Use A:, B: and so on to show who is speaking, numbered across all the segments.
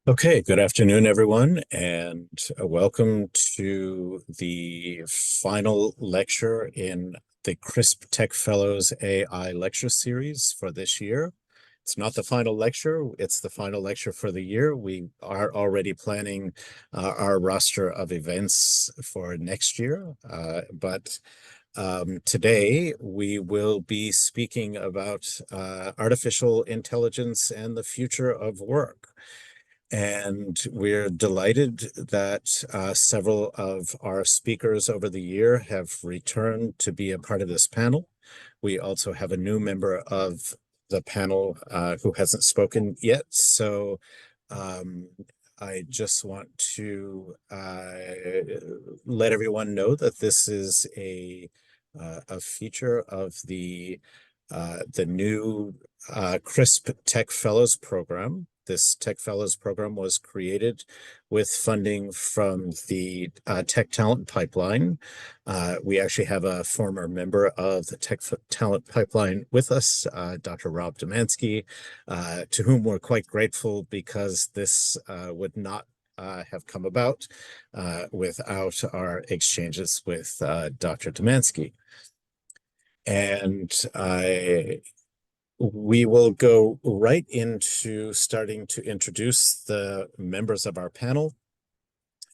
A: Okay, good afternoon, everyone, and welcome to the final lecture in the CRISP Tech Fellows AI lecture series for this year. It's not the final lecture, it's the final lecture for the year. We are already planning our roster of events for next year, but today we will be speaking about artificial intelligence and the future of work. And we're delighted that several of our speakers over the year have returned to be a part of this panel. We also have a new member of the panel who hasn't spoken yet. So I just want to let everyone know that this is a feature of the new CRISP Tech Fellows program. This Tech Fellows program was created with funding from the Tech Talent Pipeline. We actually have a former member of the Tech Talent Pipeline with us, Dr. Rob Domanski, to whom we're quite grateful because this would not have come about without our exchanges with Dr. Domanski. And we will go right into starting to introduce the members of our panel.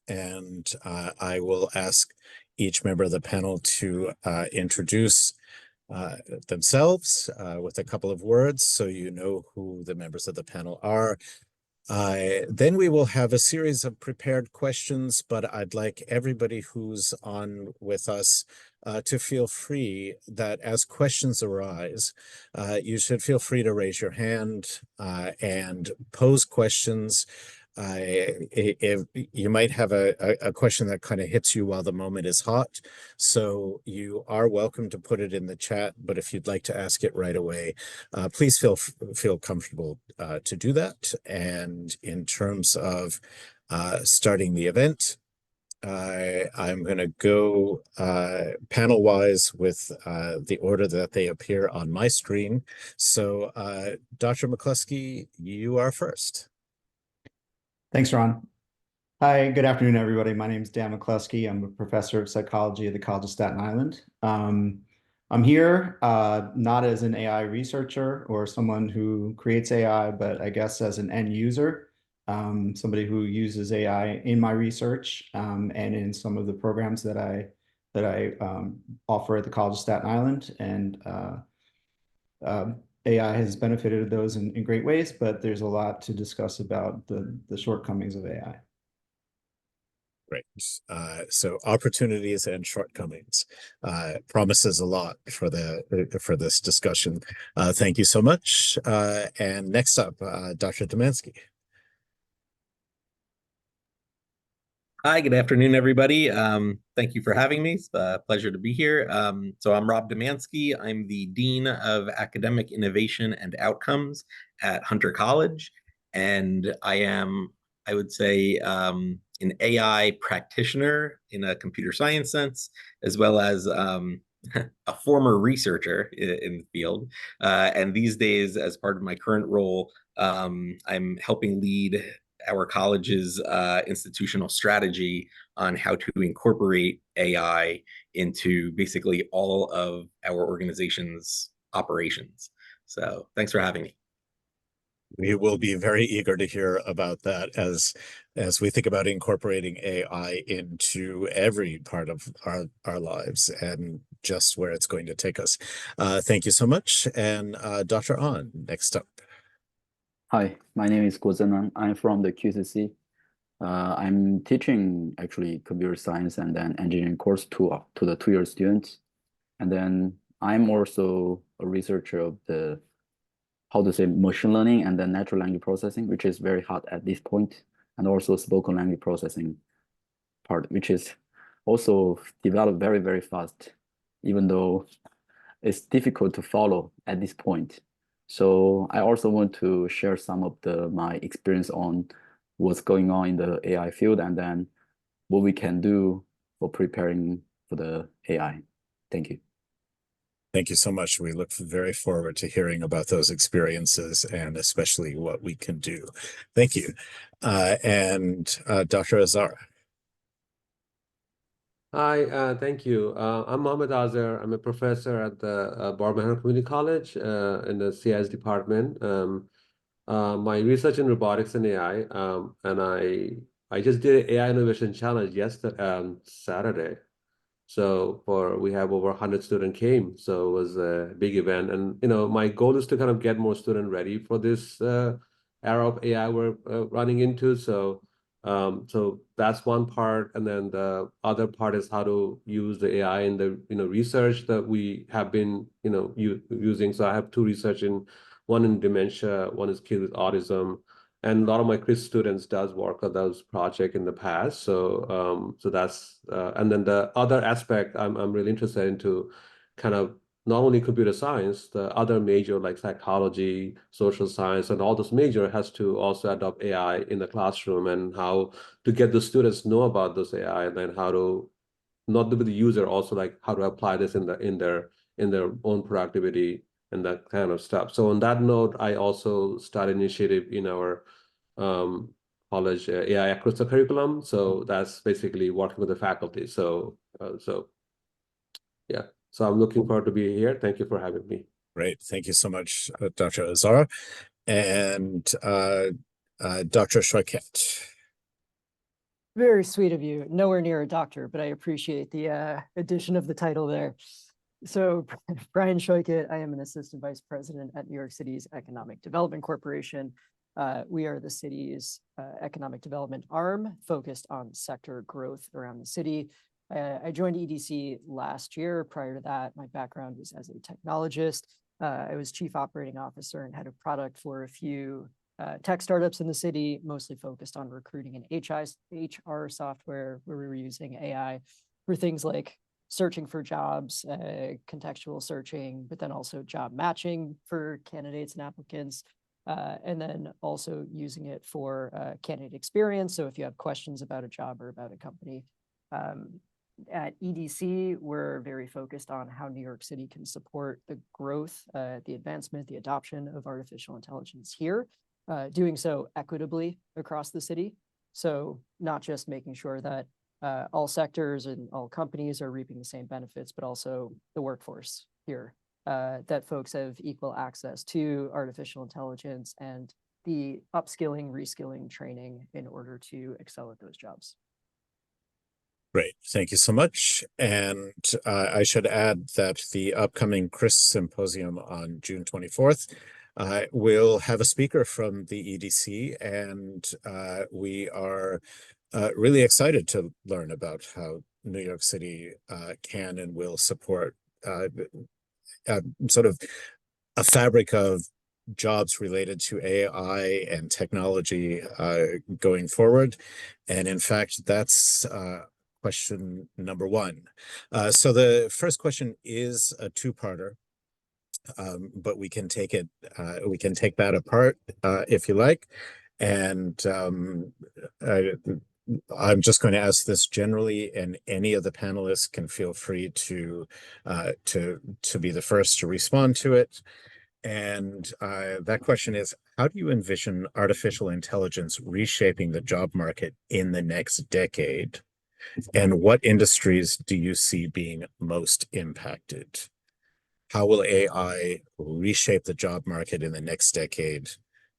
A: And I will ask each member of the panel to introduce themselves with a couple of words so you know who the members of the panel are. Then we will have a series of prepared questions, but I'd like everybody who's on with us to feel free that as questions arise, you should feel free to raise your hand and pose questions. If you might have a question that kind of hits you while the moment is hot, so you are welcome to put it in the chat, but if you'd like to ask it right away, please feel comfortable to do that. And in terms of starting the event, I'm going to go panel-wise with the order that they appear on my screen. So Dr. McCloskey, you are first.
B: Thanks, Ron. Hi, good afternoon, everybody. My name is Dan McCloskey. I'm a professor of psychology at the College of Staten Island. I'm here not as an AI researcher or someone who creates AI, but I guess as an end user, somebody who uses AI in my research and in some of the programs that I offer at the College of Staten Island. And AI has benefited those in great ways, but there's a lot to discuss about the shortcomings of AI.
A: Great. So opportunities and shortcomings promises a lot for this discussion. Thank you so much. And next up, Dr. Domanski.
C: Hi, good afternoon, everybody. Thank you for having me. It's a pleasure to be here. So I'm Rob Domanski. I'm the Dean of Academic Innovation and Outcomes at Hunter College. And I am, I would say, an AI practitioner in a computer science sense, as well as a former researcher in the field. And these days, as part of my current role, I'm helping lead our college's institutional strategy on how to incorporate AI into basically all of our organization's operations. So thanks for having me.
A: We will be very eager to hear about that as we think about incorporating AI into every part of our lives and just where it's going to take us. Thank you so much. And Dr. An, next up.
D: Hi, my name is Ghouzhen An. I'm from the QCC. I'm teaching actually computer science and then engineering course to the 2-year students. And then I'm also a researcher of the, how to say, machine learning and then natural language processing, which is very hot at this point, and also spoken language processing part, which is also developed very, very fast, even though it's difficult to follow at this point. So I also want to share some of my experience on what's going on in the AI field and then what we can do for preparing for the AI. Thank you.
A: Thank you so much. We look very forward to hearing about those experiences and especially what we can do. Thank you. Dr. Azhar.
E: Hi, thank you. I'm Mohammad Azhar. I'm a professor at the Borough Community College in the CIS department. My research in robotics and AI, and I just did an AI innovation challenge yesterday, Saturday. So we have over 100 students came, so it was a big event. And my goal is to kind of get more students ready for this era of AI we're running into. So that's one part, and then the other part is how to use the AI in the research that we have been using. So I have two research one in dementia, one is kids with autism. And a lot of my CRIS students does work on those projects in the past. So that's and then the other aspect I'm really interested into kind of not only computer science, the other major like psychology, social science, and all those major has to also adopt AI in the classroom and how to get the students know about this AI and then how to not with the user also like how to apply this in their own productivity and that kind of stuff. So on that note, I also started initiative in our college AI across the curriculum. So that's basically working with the faculty. So yeah. So I'm looking forward to being here. Thank you for having me.
A: Great. Thank you so much, Dr. Azhar. And Dr. Shoicket.
F: Very sweet of you. Nowhere near a doctor, but I appreciate the addition of the title there. So Brian Shoicket, I am an assistant vice president at New York City's Economic Development Corporation. We are the city's economic development arm focused on sector growth around the city. I joined EDC last year. Prior to that, my background was as a technologist. I was chief operating officer and head of product for a few tech startups in the city, mostly focused on recruiting and HR software, where we were using AI for things like searching for jobs, contextual searching, but then also job matching for candidates and applicants, and then also using it for candidate experience. So if you have questions about a job or about a company, at EDC, we're very focused on how New York City can support the growth, the advancement, the adoption of artificial intelligence here, doing so equitably across the city. So not just making sure that all sectors and all companies are reaping the same benefits, but also the workforce here, that folks have equal access to artificial intelligence and the upskilling, reskilling training in order to excel at those jobs.
A: Great. Thank you so much. And I should add that the upcoming CRIS Symposium on June 24th will have a speaker from the EDC, and we are really excited to learn about how New York City can and will support sort of a fabric of jobs related to AI and technology going forward. And in fact, that's question number one. So the first question is a two-parter, but we can take that apart if you like. And I'm just going to ask this generally, and any of the panelists can feel free to be the first to respond to it. And that question is, how do you envision artificial intelligence reshaping the job market in the next decade? And what industries do you see being most impacted? How will AI reshape the job market in the next decade?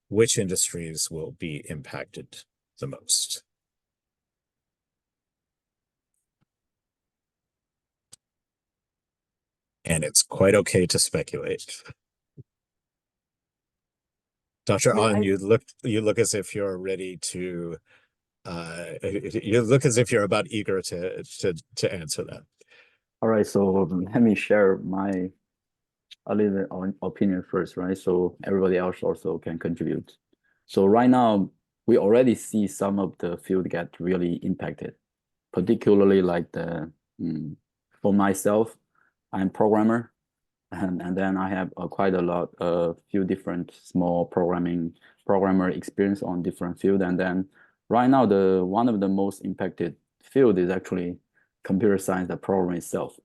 A: Which industries will be impacted the most? And it's quite okay to speculate. Dr. An, you look as if you're ready to you look as if you're about eager to answer that.
D: All right, so let me share my a little opinion first, right? So everybody else also can contribute. So right now, we already see some of the field get really impacted, particularly like for myself, I'm programmer, and then I have quite a few different small programmer experience on different field. And then right now, one of the most impacted field is actually computer science, the program itself.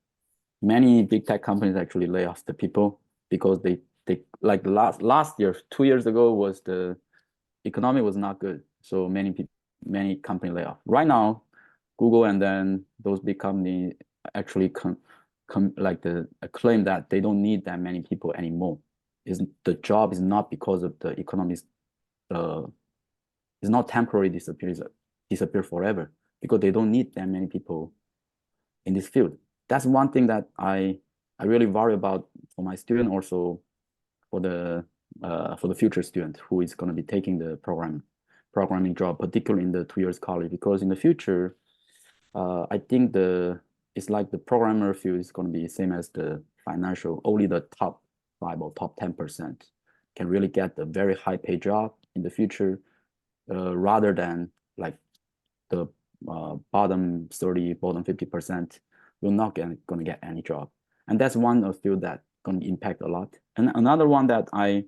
D: many big tech companies actually lay off the people because they like last year, 2 years ago was the economy was not good. So many companies lay off. Right now, Google and then those big companies actually claim that they don't need that many people anymore. The job is not because of the economy is not temporary disappear forever because they don't need that many people in this field. That's one thing that I really worry about for my student, also for the future student who is going to be taking the programming job, particularly in the 2 years college, because in the future, I think it's like the programmer field is going to be the same as the financial. Only the top 5 or top 10% can really get a very high paid job in the future, rather than like the bottom 30, bottom 50% will not going to get any job. And that's one field that going to impact a lot. And another one that I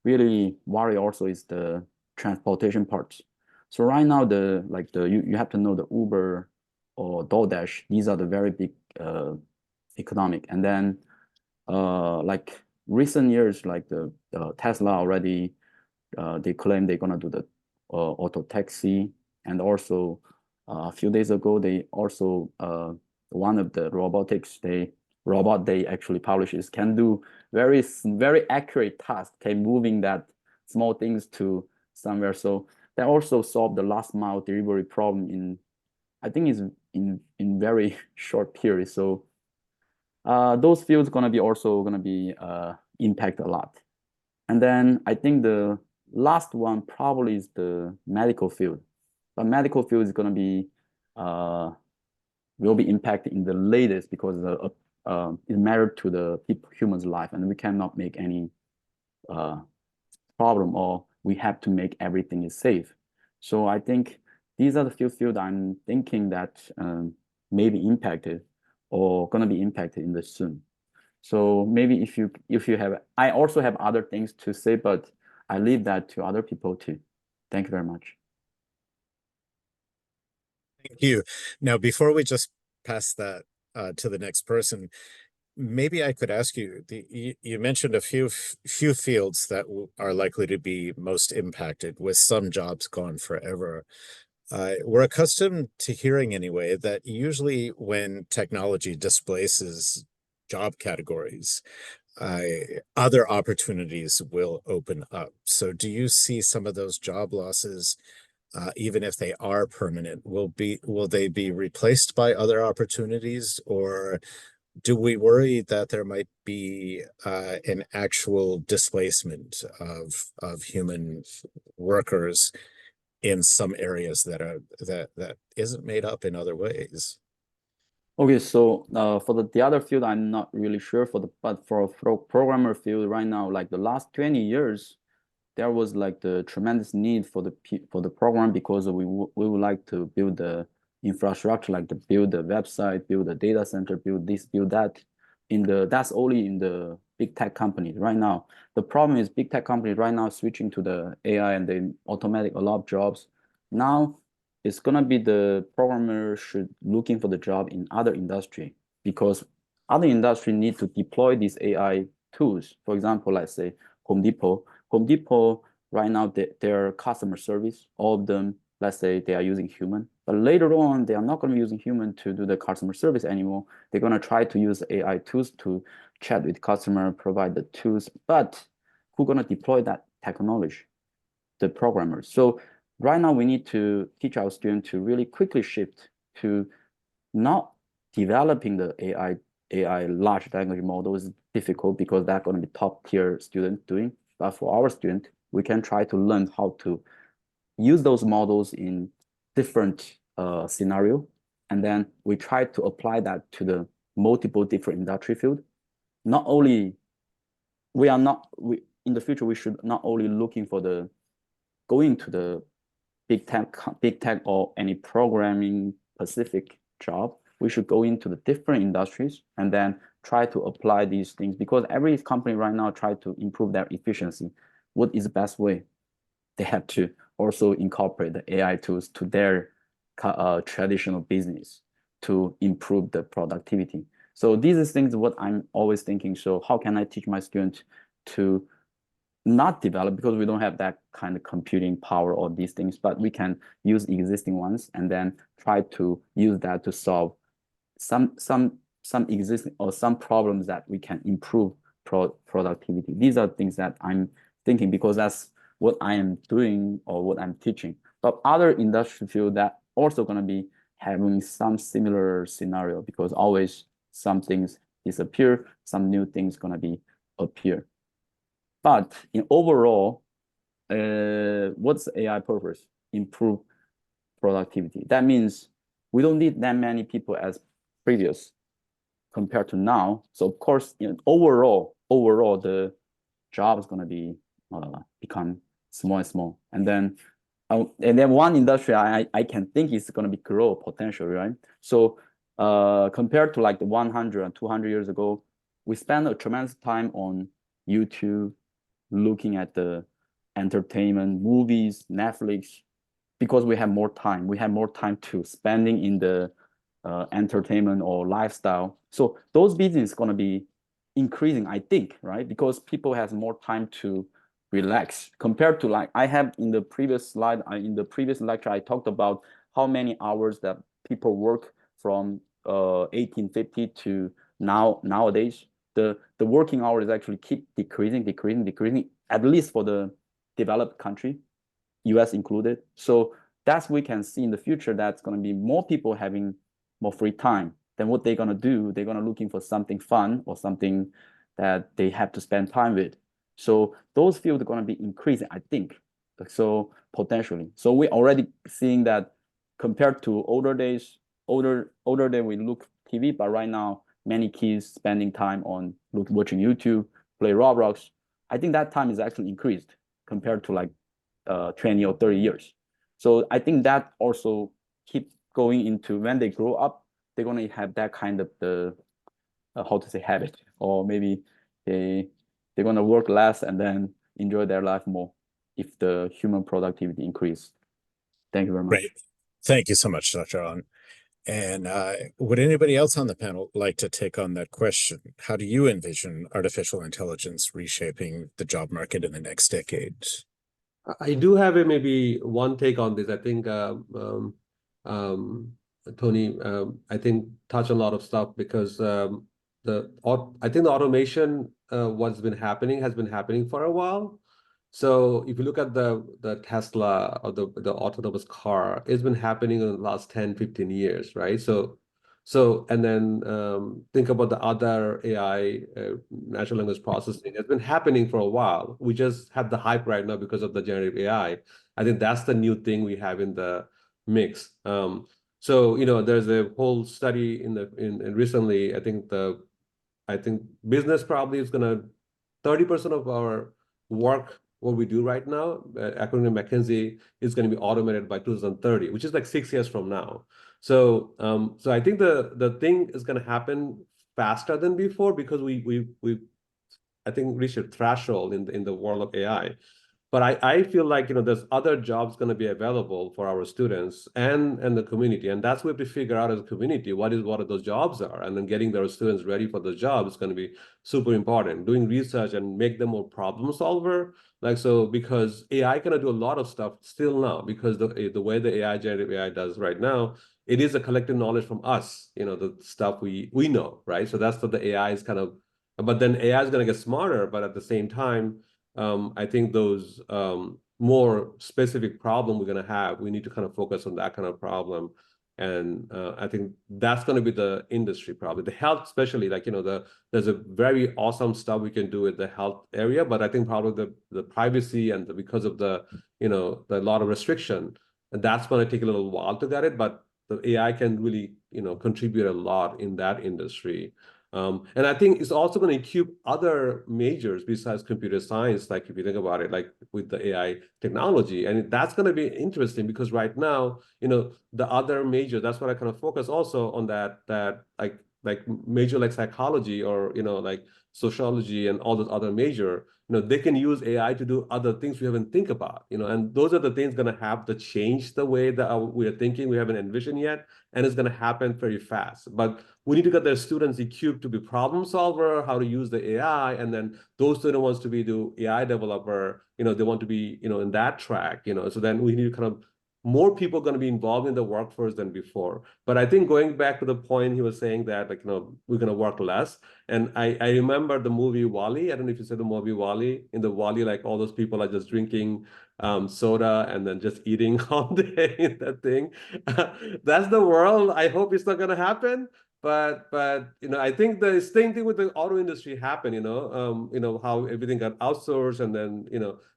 D: really worry also is the transportation parts. So right now, you have to know the Uber or DoorDash. These are the very big economic. And then like recent years, like the Tesla already, they claim they're gonna do the auto taxi, and also a few days ago they also one of the robot they actually publishes can do very accurate tasks, can moving that small things to somewhere. So that also solved the last mile delivery problem in, I think is in very short period. So those fields also gonna be impact a lot. And then I think the last one probably is the medical field. But medical field is gonna be will be impacted in the latest because it matters to the human's life, and we cannot make any problem, or we have to make everything is safe. So I think these are the few fields I'm thinking that may be impacted or gonna be impacted in the soon. So maybe if you have, I also have other things to say, but I leave that to other people too. Thank you very much.
A: Thank you. Now, before we just pass that to the next person, maybe I could ask you, you mentioned a few fields that are likely to be most impacted, with some jobs gone forever. We're accustomed to hearing anyway that usually when technology displaces job categories, other opportunities will open up. So do you see some of those job losses, even if they are permanent, will they be replaced by other opportunities, or do we worry that there might be an actual displacement of human workers in some areas that isn't made up in other ways?
D: Okay, so for the other field, I'm not really sure but for programmer field right now, like the last 20 years, there was like the tremendous need for the program, because we would like to build the infrastructure, like to build the website, build the data center, build this, build that. That's only in the big tech companies right now. The problem is big tech companies right now switching to the AI, and they automate a lot of jobs. Now it's gonna be the programmer should looking for the job in other industry, because other industry need to deploy these AI tools. For example, let's say Home Depot. Home Depot right now, their customer service, all of them, let's say they are using human, but later on they are not going to be using human to do the customer service anymore. They're going to try to use AI tools to chat with customer, provide the tools, but who's going to deploy that technology? The programmers. So right now we need to teach our students to really quickly shift to not developing the AI large language model is difficult, because that's going to be top tier student doing. But for our student, we can try to learn how to use those models in different scenario, and then we try to apply that to the multiple different industry field. Not only in the future we should not only looking for going to the big tech or any programming specific job. We should go into the different industries and then try to apply these things, because every company right now try to improve their efficiency. What is the best way? They have to also incorporate the AI tools to their traditional business to improve the productivity. So these are things what I'm always thinking. So how can I teach my student to not develop, because we don't have that kind of computing power or these things, but we can use existing ones and then try to use that to solve some existing or some problems that we can improve productivity. These are things that I'm thinking, because that's what I am doing or what I'm teaching. But other industry field that also going to be having some similar scenario, because always some things disappear, some new things going to be appear. But in overall, what's AI purpose? Improve productivity. That means we don't need that many people as previous compared to now. So of course, overall, the job is going to be become small and small. And then one industry I can think is going to be grow potential, right? So compared to like the 100 and 200 years ago, we spend a tremendous time on YouTube, looking at the entertainment, movies, Netflix, because we have more time. We have more time to spending in the entertainment or lifestyle. So those business going to be increasing, I think, right? Because people have more time to relax compared to, like I have in the previous slide, in the previous lecture, I talked about how many hours that people work from 1850 to nowadays. The working hours actually keep decreasing, at least for the developed country, US included. So that's we can see in the future that's going to be more people having more free time. Then what they're going to do, they're going to looking for something fun or something that they have to spend time with. So those fields are going to be increasing, I think, so potentially. So we're already seeing that compared to older days we look TV, but right now many kids spending time on watching YouTube, play Roblox. I think that time is actually increased compared to like 20 or 30 years. So I think that also keep going into when they grow up, they're going to have that kind of the how to say habit, or maybe they're going to work less and then enjoy their life more if the human productivity increase. Thank you very much.
A: Great. Thank you so much, Dr. An. And would anybody else on the panel like to take on that question? How do you envision artificial intelligence reshaping the job market in the next decade?
E: I do have maybe one take on this. I think Tony, I think touch a lot of stuff, because I think the automation has been happening for a while. So if you look at the Tesla or the autonomous car, it's been happening in the last 10, 15 years, right? So and then think about the other AI, natural language processing. It's been happening for a while. We just have the hype right now because of the generative AI. I think that's the new thing we have in the mix. So there's a whole study in recently. I think business probably is gonna 30% of our work, what we do right now, according to McKinsey, is going to be automated by 2030, which is like 6 years from now. So I think the thing is going to happen faster than before, because we I think reached a threshold in the world of AI. But I feel like there's other jobs going to be available for our students and the community, and that's what we figure out as a community what are those jobs are, and then getting their students ready for the job is going to be super important. Doing research and make them more problem solver, because AI can do a lot of stuff still now, because the way the generative AI does right now, it is a collective knowledge from us, the stuff we know, right? So that's what the AI is kind of, but then AI is going to get smarter, but at the same time, I think those more specific problem we're going to have, we need to kind of focus on that kind of problem. And I think that's going to be the industry probably. The health, especially, there's a very awesome stuff we can do with the health area, but I think probably the privacy and because of the lot of restriction, and that's going to take a little while to get it, but the AI can really contribute a lot in that industry. And I think it's also going to equip other majors besides computer science, like if you think about it, like with the AI technology. And that's going to be interesting, because right now, the other major, that's what I kind of focus also on, that like major like psychology or, like sociology and all those other major, they can use AI to do other things we haven't think about, and those are the things going to have to change the way that we are thinking, we haven't envisioned yet, and it's going to happen very fast. But we need to get their students equipped to be problem solver, how to use the AI, and then those students wants to be the AI developer, they want to be, in that track, so then we need to kind of more people going to be involved in the workforce than before. But I think going back to the point he was saying that, like, we're going to work less. And I remember the movie WALL-E. I don't know if you said the movie WALL-E. In the WALL-E, like all those people are just drinking soda and then just eating all day in that thing. That's the world. I hope it's not going to happen. But I think the same thing with the auto industry happened, how everything got outsourced and then,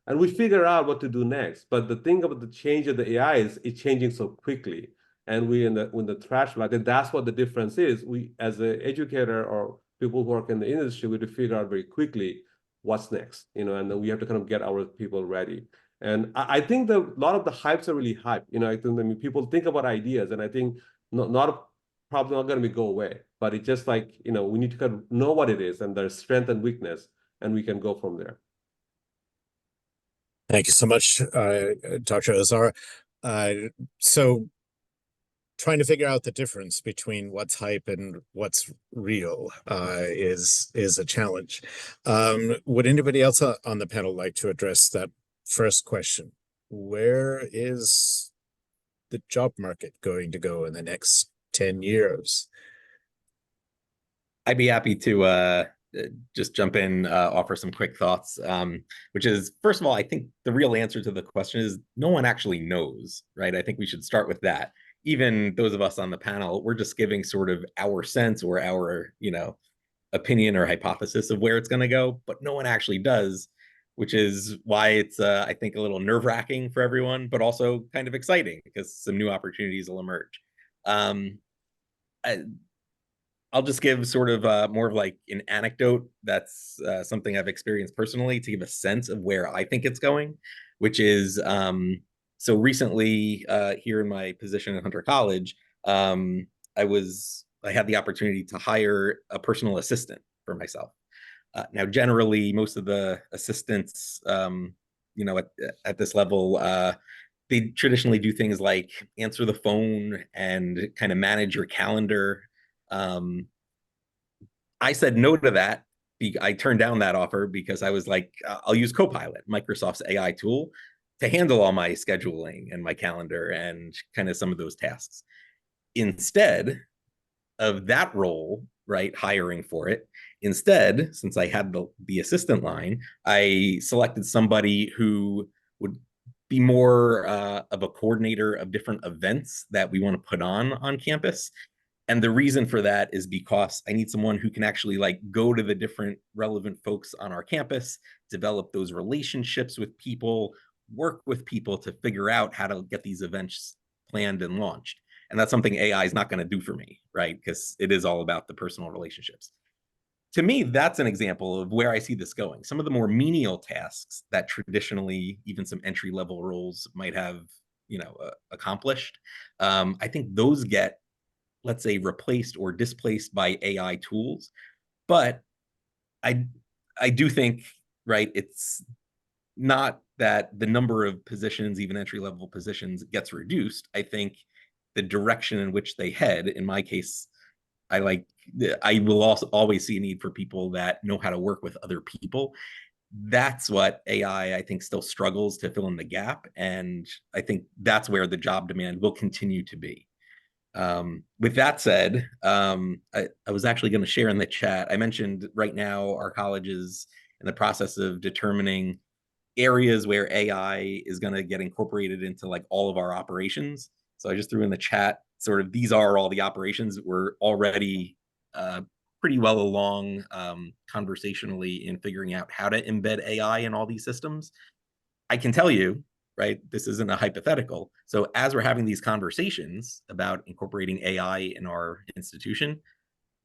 E: and we figure out what to do next. But the thing about the change of the AI is it's changing so quickly. And we in the trash like and that's what the difference is. We as an educator or people who work in the industry, we have to figure out very quickly what's next, and then we have to kind of get our people ready. And I think a lot of the hypes are really hype. I think people think about ideas, and I think not probably not going to go away, but it's just like, we need to kind of know what it is and their strength and weakness, and we can go from there.
A: Thank you so much, Dr. Azhar. So trying to figure out the difference between what's hype and what's real is a challenge. Would anybody else on the panel like to address that first question? Where is the job market going to go in the next 10 years?
C: I'd be happy to just jump in, offer some quick thoughts, which is, first of all, I think the real answer to the question is no one actually knows, right? I think we should start with that. Even those of us on the panel, we're just giving sort of our sense or our, opinion or hypothesis of where it's going to go, but no one actually does, which is why it's, I think, a little nerve-wracking for everyone, but also kind of exciting because some new opportunities will emerge. I'll just give sort of more of like an anecdote that's something I've experienced personally to give a sense of where I think it's going, which is so recently here in my position at Hunter College, I had the opportunity to hire a personal assistant for myself. Now, generally, most of the assistants, at this level, they traditionally do things like answer the phone and kind of manage your calendar. I said no to that. I turned down that offer because I was like, I'll use Copilot, Microsoft's AI tool, to handle all my scheduling and my calendar and kind of some of those tasks. Instead of that role, right, hiring for it, instead, since I had the assistant line, I selected somebody who would be more of a coordinator of different events that we want to put on campus. And the reason for that is because I need someone who can actually like go to the different relevant folks on our campus, develop those relationships with people, work with people to figure out how to get these events planned and launched. And that's something AI is not going to do for me, right? Because it is all about the personal relationships. To me, that's an example of where I see this going. Some of the more menial tasks that traditionally even some entry-level roles might have, accomplished, I think those get, let's say, replaced or displaced by AI tools. But I do think, right, it's not that the number of positions, even entry-level positions, gets reduced. I think the direction in which they head, in my case, I will also always see a need for people that know how to work with other people. That's what AI, I think, still struggles to fill in the gap. And I think that's where the job demand will continue to be. With that said, I was actually going to share in the chat. I mentioned right now our college is in the process of determining areas where AI is going to get incorporated into like all of our operations. So I just threw in the chat sort of these are all the operations. We're already pretty well along conversationally in figuring out how to embed AI in all these systems. I can tell you, right, this isn't a hypothetical. So as we're having these conversations about incorporating AI in our institution,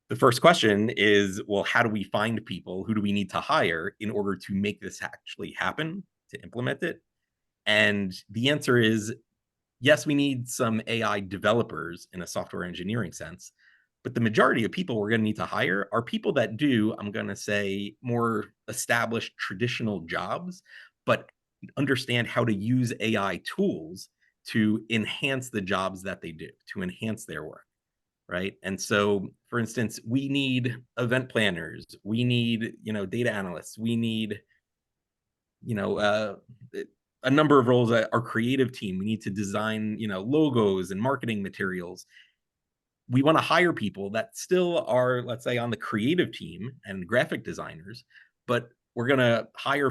C: the first question is, well, how do we find people? Who do we need to hire in order to make this actually happen, to implement it? And the answer is, yes, we need some AI developers in a software engineering sense, But the majority of people we're going to need to hire are people that do, I'm going to say, more established traditional jobs, but understand how to use AI tools to enhance the jobs that they do, to enhance their work, right? And so, for instance, we need event planners, we need, data analysts, we need, a number of roles at our creative team. We need to design, logos and marketing materials. We want to hire people that still are, let's say, on the creative team and graphic designers, but we're going to hire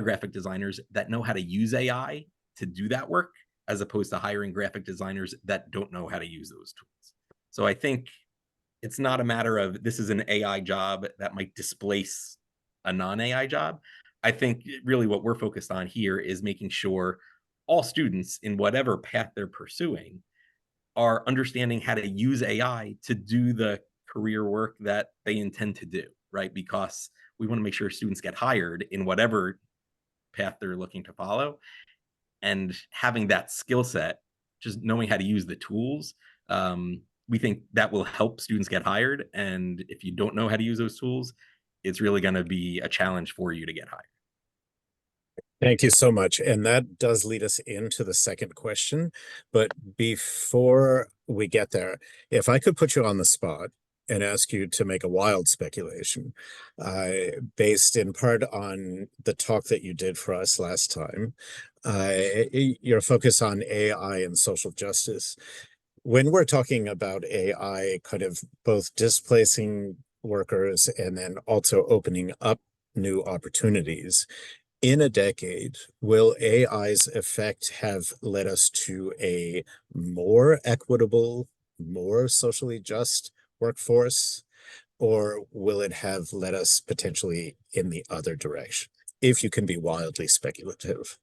C: graphic designers that know how to use AI to do that work, as opposed to hiring graphic designers that don't know how to use those tools. So I think it's not a matter of this is an AI job that might displace a non-AI job. I think really what we're focused on here is making sure all students in whatever path they're pursuing are understanding how to use AI to do the career work that they intend to do, right? Because we want to make sure students get hired in whatever path they're looking to follow. And having that skill set, just knowing how to use the tools, we think that will help students get hired. And if you don't know how to use those tools, it's really going to be a challenge for you to get hired.
A: Thank you so much. And that does lead us into the second question. But before we get there, if I could put you on the spot and ask you to make a wild speculation, based in part on the talk that you did for us last time, your focus on AI and social justice. When we're talking about AI kind of both displacing workers and then also opening up new opportunities, in a decade, will AI's effect have led us to a more equitable, more socially just workforce, or will it have led us potentially in the other direction? If you can be wildly speculative.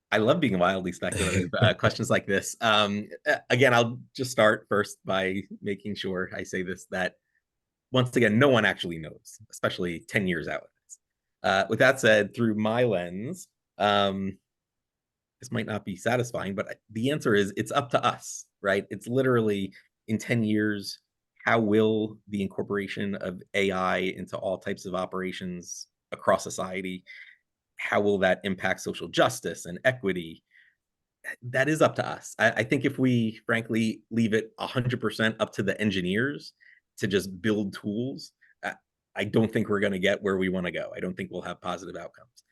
C: I love being wildly speculative. Questions like this. Again, I'll just start first by making sure I say this, that once again, no one actually knows, especially 10 years out. With that said, through my lens, this might not be satisfying, but the answer is it's up to us, right? It's literally in 10 years, how will the incorporation of AI into all types of operations across society, how will that impact social justice and equity? That is up to us. I think if we, frankly, leave it 100% up to the engineers to just build tools, I don't think we're going to get where we want to go. I don't think we'll have positive outcomes.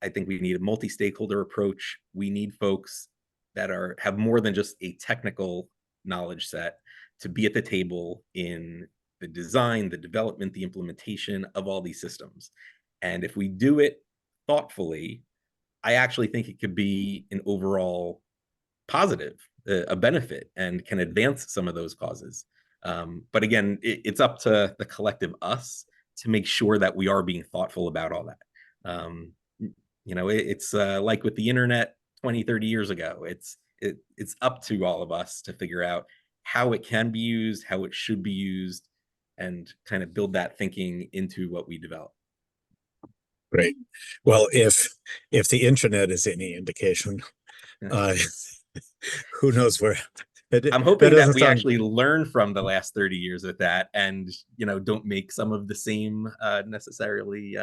C: I think we need a multi-stakeholder approach. We need folks that have more than just a technical knowledge set to be at the table in the design, the development, the implementation of all these systems. And if we do it thoughtfully, I actually think it could be an overall positive, a benefit, and can advance some of those causes. But again, it's up to the collective us to make sure that we are being thoughtful about all that. It's like with the internet 20, 30 years ago. It's up to all of us to figure out how it can be used, how it should be used, and kind of build that thinking into what we develop.
A: Great. Well, if the internet is any indication, who knows where.
C: I'm hoping that we actually learn from the last 30 years with that, and don't make some of the same necessarily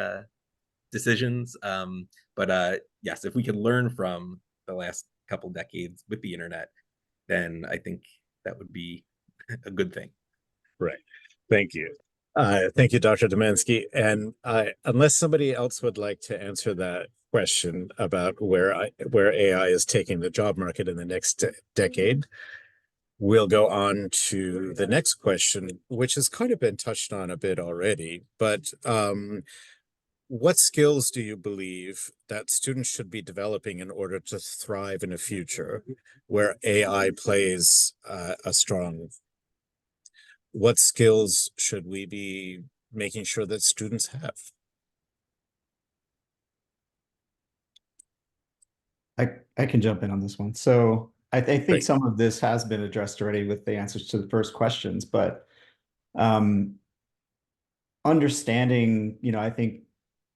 C: decisions. But yes, if we can learn from the last couple decades with the internet, then I think that would be a good thing.
A: Right. Thank you. Thank you, Dr. Domanski. And unless somebody else would like to answer that question about where AI is taking the job market in the next decade, we'll go on to the next question, which has kind of been touched on a bit already. But what skills do you believe that students should be developing in order to thrive in a future where AI plays a strong? What skills should we be making sure that students have?
B: I can jump in on this one. So I think
A: Great.
B: some of this has been addressed already with the answers to the first questions, but understanding, I think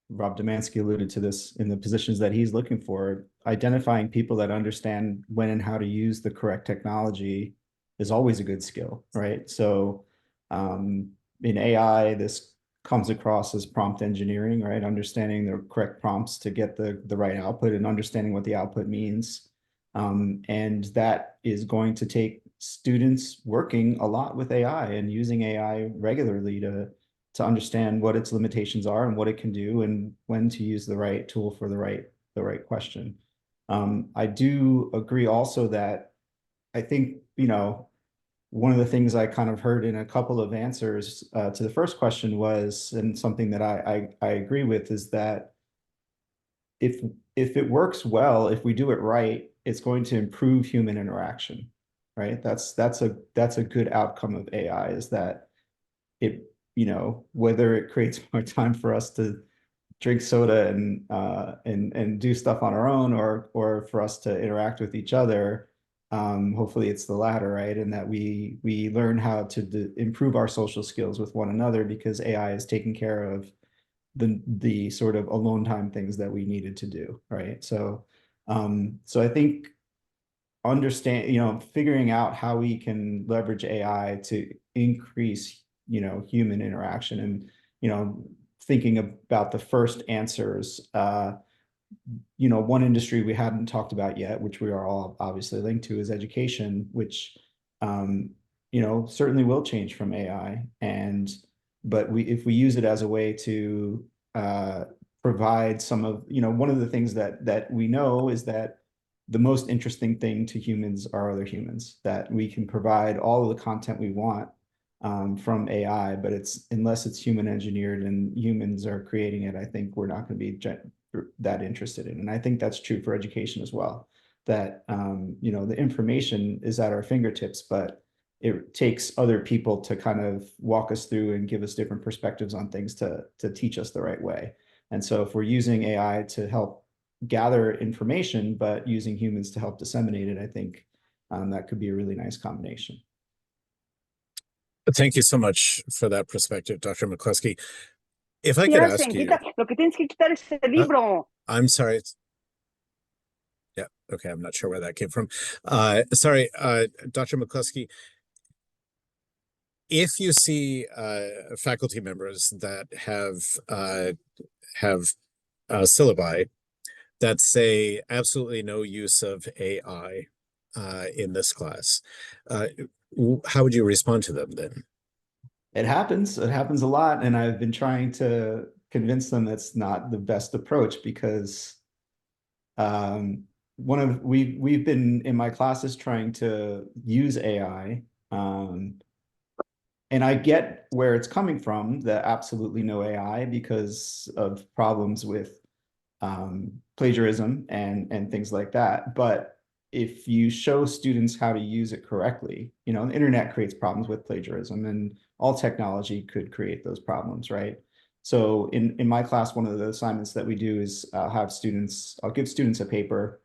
B: Rob Domanski alluded to this in the positions that he's looking for, identifying people that understand when and how to use the correct technology is always a good skill, right? So in AI, this comes across as prompt engineering, right? Understanding the correct prompts to get the right output and understanding what the output means. And that is going to take students working a lot with AI and using AI regularly to understand what its limitations are and what it can do and when to use the right tool for the right question. I do agree also that I think, one of the things I kind of heard in a couple of answers to the first question was, and something that I agree with, is that if it works well, if we do it right, it's going to improve human interaction, right? That's a good outcome of AI, is that it, whether it creates more time for us to drink soda and do stuff on our own, or for us to interact with each other. Hopefully it's the latter, right? And that we learn how to improve our social skills with one another, because AI is taking care of the sort of alone time things that we needed to do, right? So I think figuring out how we can leverage AI to increase, human interaction, and, thinking about the first answers. One industry we hadn't talked about yet, which we are all obviously linked to, is education, which certainly will change from AI. But if we use it as a way to provide some of, one of the things that we know is that the most interesting thing to humans are other humans, that we can provide all of the content we want from AI, but unless it's human engineered and humans are creating it, I think we're not going to be that interested in. And I think that's true for education as well, that the information is at our fingertips, but it takes other people to kind of walk us through and give us different perspectives on things to teach us the right way. And so if we're using AI to help gather information, but using humans to help disseminate it, I think that could be a really nice combination.
A: Thank you so much for that perspective, Dr. McCloskey. If I could
G: ¿Qué
A: ask
G: hacen?
A: you,
G: Lo que tienes que quitar es el libro.
A: I'm sorry. Yeah, okay, I'm not sure where that came from. Sorry, Dr. McCloskey, if you see faculty members that have syllabi that say absolutely no use of AI in this class, how would you respond to them then?
B: It happens a lot, and I've been trying to convince them that's not the best approach, because we've been in my classes trying to use AI, and I get where it's coming from, the absolutely no AI, because of problems with plagiarism and things like that. But if you show students how to use it correctly, the internet creates problems with plagiarism, and all technology could create those problems, right? So in my class, one of the assignments that we do is I'll give students a paper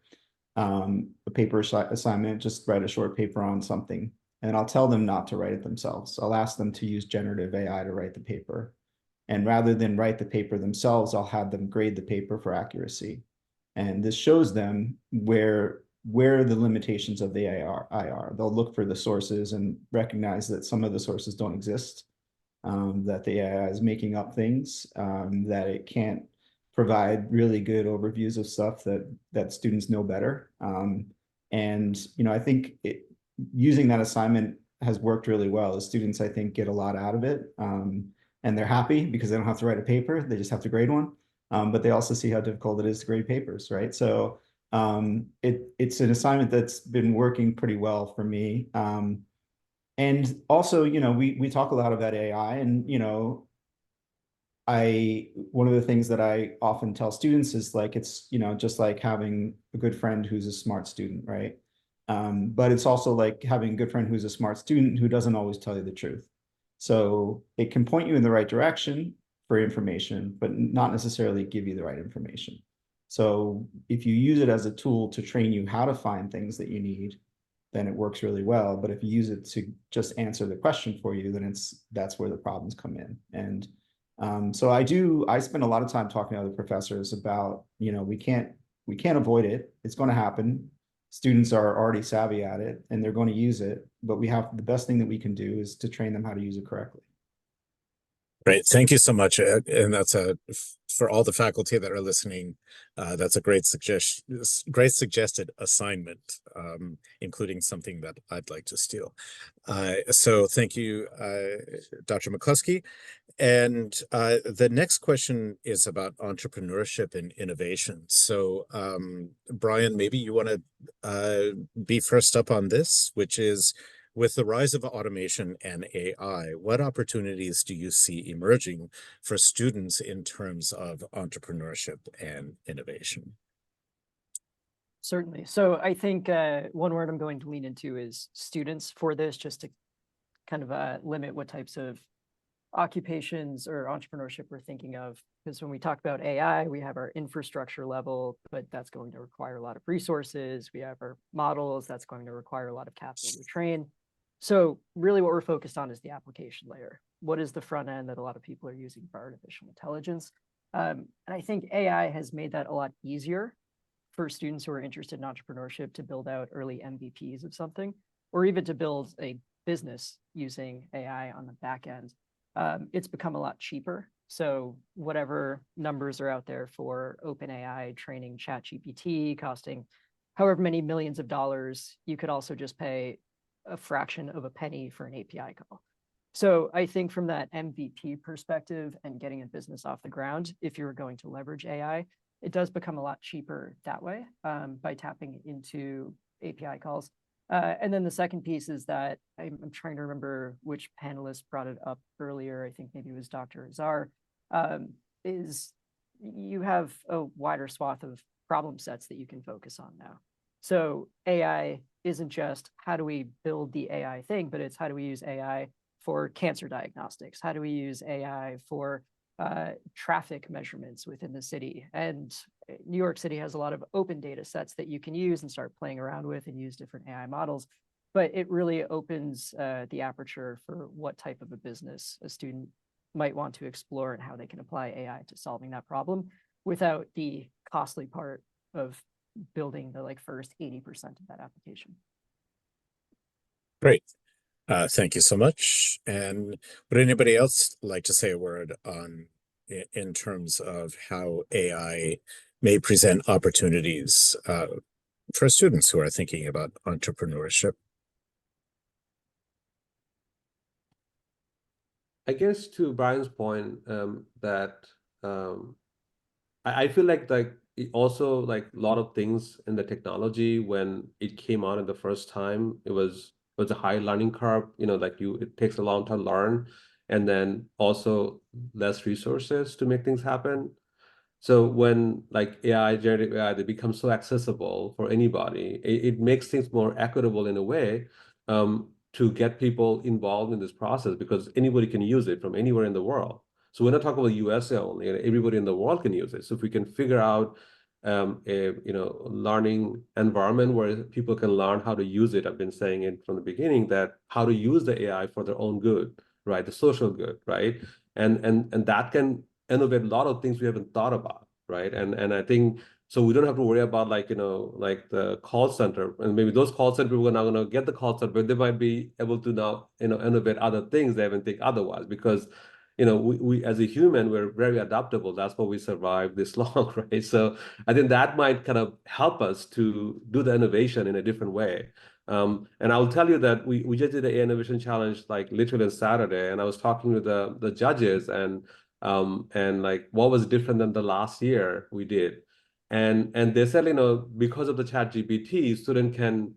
B: assignment, just write a short paper on something, and I'll tell them not to write it themselves. I'll ask them to use generative AI to write the paper. And rather than write the paper themselves, I'll have them grade the paper for accuracy. And this shows them where the limitations of the AI are. They'll look for the sources and recognize that some of the sources don't exist, that the AI is making up things, that it can't provide really good overviews of stuff that students know better. And I think using that assignment has worked really well. The students, I think, get a lot out of it. And they're happy because they don't have to write a paper. They just have to grade one. But they also see how difficult it is to grade papers, right? So it's an assignment that's been working pretty well for me. And also, we talk a lot about AI, and, one of the things that I often tell students is, like, it's, just like having a good friend who's a smart student, right? But it's also like having a good friend who's a smart student who doesn't always tell you the truth. So it can point you in the right direction for information, but not necessarily give you the right information. So if you use it as a tool to train you how to find things that you need, then it works really well. But if you use it to just answer the question for you, then that's where the problems come in. And so I spend a lot of time talking to other professors about, we can't avoid it. It's going to happen. students are already savvy at it and they're going to use it, but the best thing that we can do is to train them how to use it correctly.
A: Great. Thank you so much. And that's for all the faculty that are listening, that's a great suggested assignment, including something that I'd like to steal. So thank you, Dr. McCloskey. And the next question is about entrepreneurship and innovation. So Brian, maybe you want to be first up on this, which is, with the rise of automation and AI, what opportunities do you see emerging for students in terms of entrepreneurship and innovation?
F: Certainly. So I think one word I'm going to lean into is students for this, just to kind of limit what types of occupations or entrepreneurship we're thinking of. Because when we talk about AI, we have our infrastructure level, but that's going to require a lot of resources. We have our models, that's going to require a lot of capital to train. So really what we're focused on is the application layer. What is the front end that a lot of people are using for artificial intelligence? And I think AI has made that a lot easier for students who are interested in entrepreneurship to build out early MVPs of something, or even to build a business using AI on the back end. It's become a lot cheaper. So whatever numbers are out there for OpenAI training ChatGPT costing however many millions of dollars, you could also just pay a fraction of a penny for an API call. So I think from that MVP perspective and getting a business off the ground, if you're going to leverage AI, it does become a lot cheaper that way by tapping into API calls. And then the second piece is that I'm trying to remember which panelist brought it up earlier. I think maybe it was Dr. Azhar, is you have a wider swath of problem sets that you can focus on now. So AI isn't just how do we build the AI thing, but it's how do we use AI for cancer diagnostics? How do we use AI for traffic measurements within the city? And New York City has a lot of open data sets that you can use and start playing around with and use different AI models. But it really opens the aperture for what type of a business a student might want to explore and how they can apply AI to solving that problem without the costly part of building the first 80% of that application.
A: Great. Thank you so much. And would anybody else like to say a word on in terms of how AI may present opportunities for students who are thinking about entrepreneurship?
E: I guess to Brian's point, that I feel like it also a lot of things in the technology when it came out in the first time, it was a high learning curve. It takes a long time to learn, and then also less resources to make things happen. So when AI, generative AI, they become so accessible for anybody, it makes things more equitable in a way, to get people involved in this process, because anybody can use it from anywhere in the world. So we're not talking about USA only, everybody in the world can use it. So if we can figure out a learning environment where people can learn how to use it. I've been saying it from the beginning, that how to use the AI for their own good, right? The social good, right? And that can innovate a lot of things we haven't thought about, right? And I think so we don't have to worry about the call center, and maybe those call center people are not going to get the call center, but they might be able to now innovate other things they haven't think otherwise, because we as a human, we're very adaptable. That's why we survived this long, right? So I think that might kind of help us to do the innovation in a different way. And I'll tell you that we just did the AI Innovation Challenge literally on Saturday, and I was talking with the judges and what was different than the last year we did. And they said, because of the ChatGPT, student can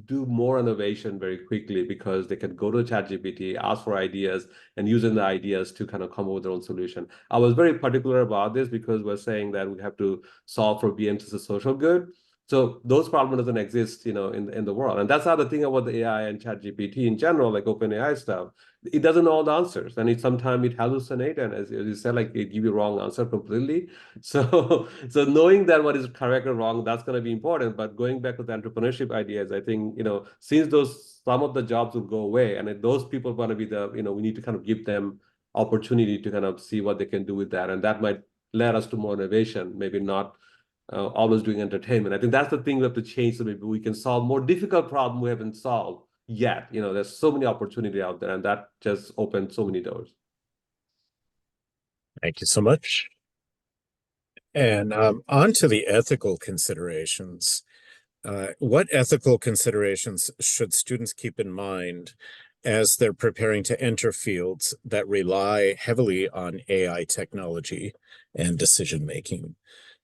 E: do more innovation very quickly, because they can go to ChatGPT, ask for ideas, and using the ideas to kind of come up with their own solution. I was very particular about this because we're saying that we have to solve for BMT's social good. So those problems doesn't exist, in the world. And that's the other thing about the AI and ChatGPT in general, like OpenAI stuff. It doesn't know all the answers, and sometimes it hallucinates, and as you said, it give you wrong answer completely. So knowing that what is correct or wrong, that's going to be important. But going back to the entrepreneurship ideas, I think since some of the jobs will go away, and those people are going to be we need to kind of give them opportunity to kind of see what they can do with that, and that might lead us to more innovation. Maybe not always doing entertainment. I think that's the thing we have to change, so maybe we can solve more difficult problem we haven't solved yet. There's so many opportunity out there, and that just opened so many doors.
A: Thank you so much. And on to the ethical considerations. What ethical considerations should students keep in mind as they're preparing to enter fields that rely heavily on AI technology and decision making?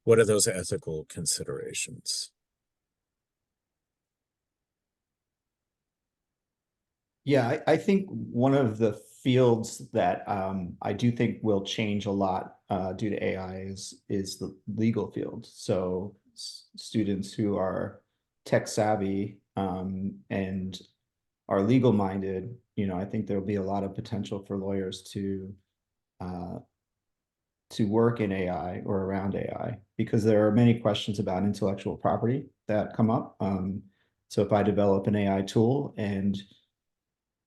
A: What are those ethical considerations?
B: Yeah, I think one of the fields that I do think will change a lot due to AI is the legal field. So students who are tech savvy and are legal minded, I think there'll be a lot of potential for lawyers to work in AI or around AI, because there are many questions about intellectual property that come up. So if I develop an AI tool and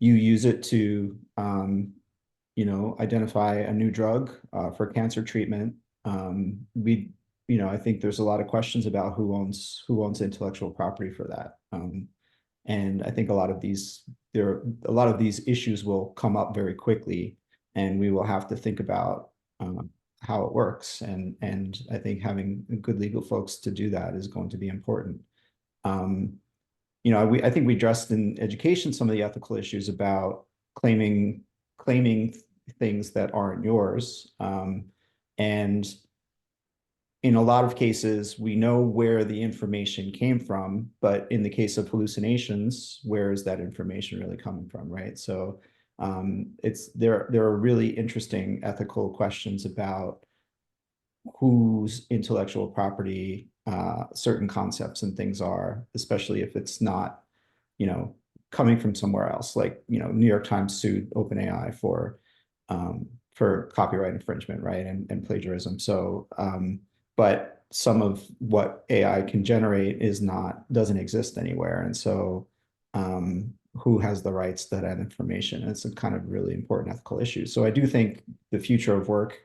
B: you use it to, identify a new drug for cancer treatment, I think there's a lot of questions about who owns intellectual property for that. And I think a lot of these issues will come up very quickly, and we will have to think about how it works. And I think having good legal folks to do that is going to be important. I think we addressed in education some of the ethical issues about claiming things that aren't yours. And in a lot of cases, we know where the information came from, but in the case of hallucinations, where is that information really coming from, right? So there are really interesting ethical questions about whose intellectual property certain concepts and things are, especially if it's not, coming from somewhere else. Like, New York Times sued OpenAI for copyright infringement, right, and plagiarism. So, but some of what AI can generate doesn't exist anywhere, and so who has the rights to that information? And it's a kind of really important ethical issue. So I do think the future of work,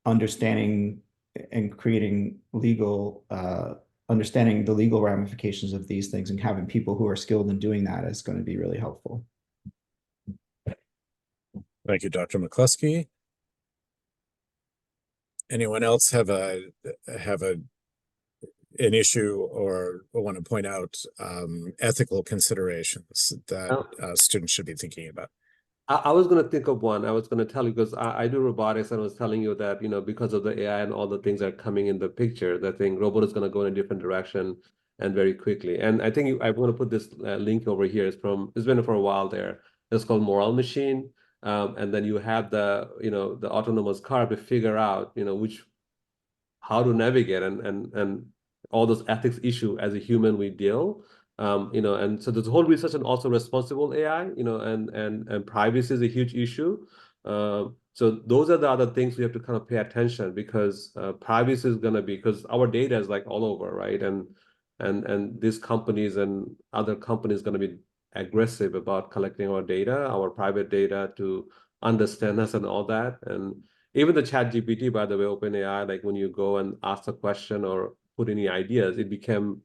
B: understanding and creating understanding the legal ramifications of these things and having people who are skilled in doing that is going to be really helpful.
A: Thank you, Dr. McCloskey. Anyone else have an issue or want to point out ethical considerations that students should be thinking about?
E: I was going to think of one. I was going to tell you, because I do robotics, and I was telling you that, because of the AI and all the things that are coming in the picture, that thing robot is going to go in a different direction and very quickly. And I think I'm going to put this link over here. It's been for a while there. It's called Moral Machine. And then you have the autonomous car to figure out, how to navigate and all those ethics issue as a human we deal. And so there's a whole research and also responsible AI, and privacy is a huge issue. So those are the other things we have to kind of pay attention, because privacy is going to be, because our data is like all over, right? And these companies and other companies going to be aggressive about collecting our data, our private data, to understand us and all that. And even the ChatGPT, by the way, OpenAI, like when you go and ask a question or put any ideas, it became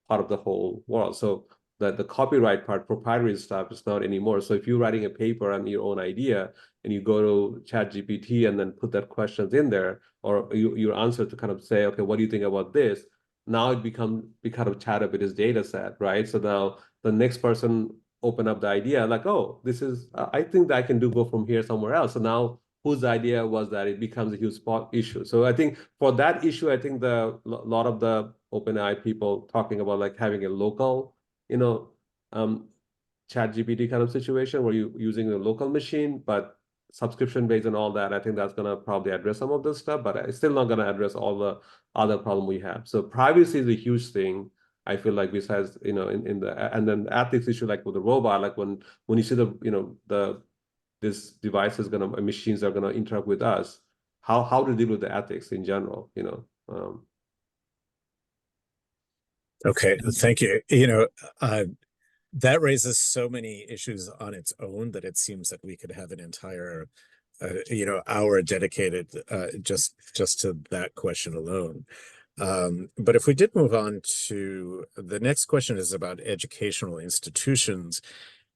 E: part of the whole world. So that the copyright part, proprietary stuff, is not anymore. So if you're writing a paper on your own idea and you go to ChatGPT and then put that questions in there, or your answer to kind of say, okay, what do you think about this? Now it become kind of chat up with his data set, right? So now the next person open up the idea like, oh, this is, I think that I can go from here somewhere else. So now whose idea was that? It becomes a huge issue. So I think for that issue, I think a lot of the OpenAI people talking about like having a local, ChatGPT kind of situation where you're using a local machine, but subscription based and all that. I think that's going to probably address some of this stuff, but it's still not going to address all the other problem we have. So privacy is a huge thing. I feel like, besides, in the, and then the ethics issue, like with the robot, like when you see this device is machines are gonna interact with us, how to deal with the ethics in general,
A: Okay, thank you. That raises so many issues on its own that it seems that we could have an entire, hour dedicated just to that question alone. But if we did move on to the next question is about educational institutions,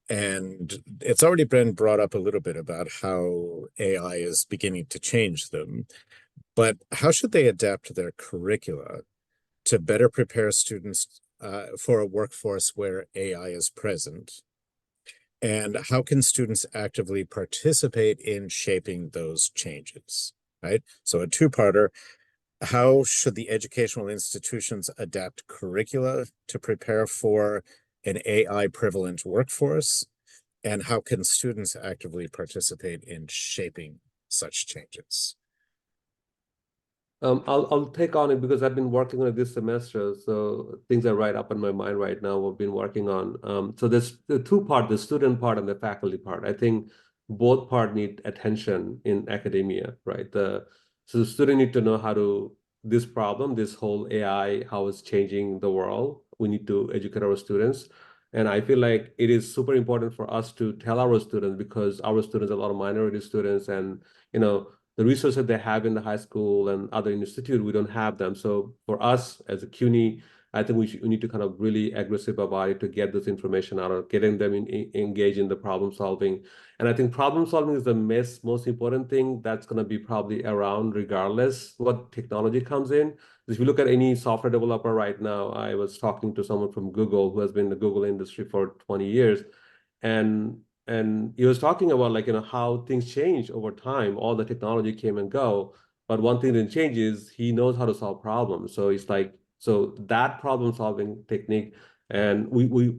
A: and it's already been brought up a little bit about how AI is beginning to change them, but how should they adapt their curricula to better prepare students for a workforce where AI is present? And how can students actively participate in shaping those changes, right? So a two-parter, how should the educational institutions adapt curricula to prepare for an AI prevalent workforce? And how can students actively participate in shaping such changes?
E: I'll take on it because I've been working on it this semester, so things are right up in my mind right now. We've been working on. So there's the two part, the student part and the faculty part. I think both part need attention in academia, right? So the student need to know how to this problem, this whole AI, how it's changing the world. We need to educate our students. And I feel like it is super important for us to tell our students because our students are a lot of minority students and the resources they have in the high school and other institute, we don't have them. So for us as a CUNY, I think we need to kind of really aggressive about it to get this information out of getting them engaged in the problem solving. And I think problem solving is the most important thing that's going to be probably around regardless what technology comes in. If you look at any software developer right now, I was talking to someone from Google who has been in the Google industry for 20 years. And he was talking about how things change over time. All the technology came and go, but one thing that changes, he knows how to solve problems. So it's so that problem solving technique, and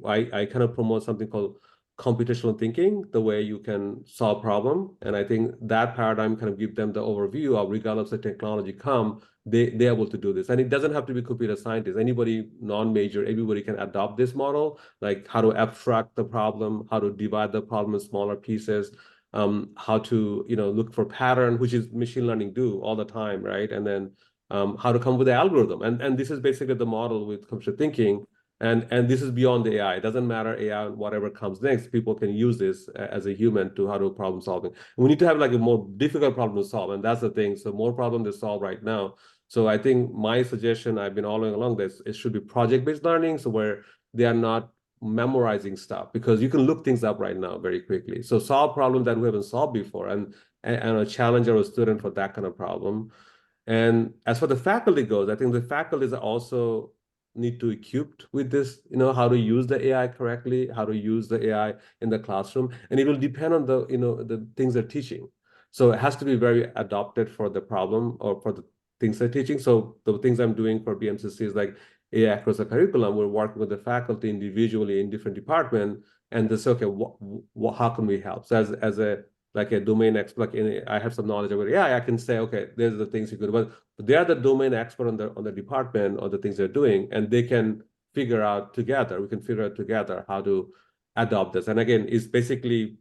E: I kind of promote something called computational thinking, the way you can solve problem. And I think that paradigm kind of give them the overview of regardless of technology come, they're able to do this. And it doesn't have to be computer scientists. Anybody non-major, everybody can adopt this model, like how to abstract the problem, how to divide the problem in smaller pieces, how to look for pattern, which is machine learning do all the time, right? And then how to come up with the algorithm. And this is basically the model with computer thinking. And this is beyond the AI. It doesn't matter AI, whatever comes next, people can use this as a human to how to problem solving. And we need to have a more difficult problem to solve. And that's the thing. So more problem to solve right now. So I think my suggestion, I've been all along this, it should be project-based learning. So where they are not memorizing stuff, because you can look things up right now very quickly. So solve problems that we haven't solved before and challenge our student for that kind of problem. And as for the faculty goes, I think the faculties are also need to equipped with this, how to use the AI correctly, how to use the AI in the classroom. And it will depend on the things they're teaching. So it has to be very adapted for the problem or for the things they're teaching. So the things I'm doing for BMCC is like AI across the curriculum. We're working with the faculty individually in different departments and this, okay, how can we help? So as a domain expert, I have some knowledge about AI, I can say, okay, there's the things you could do. But they are the domain expert on the department or the things they're doing, and they can figure out together. We can figure out together how to adopt this. And again, it's basically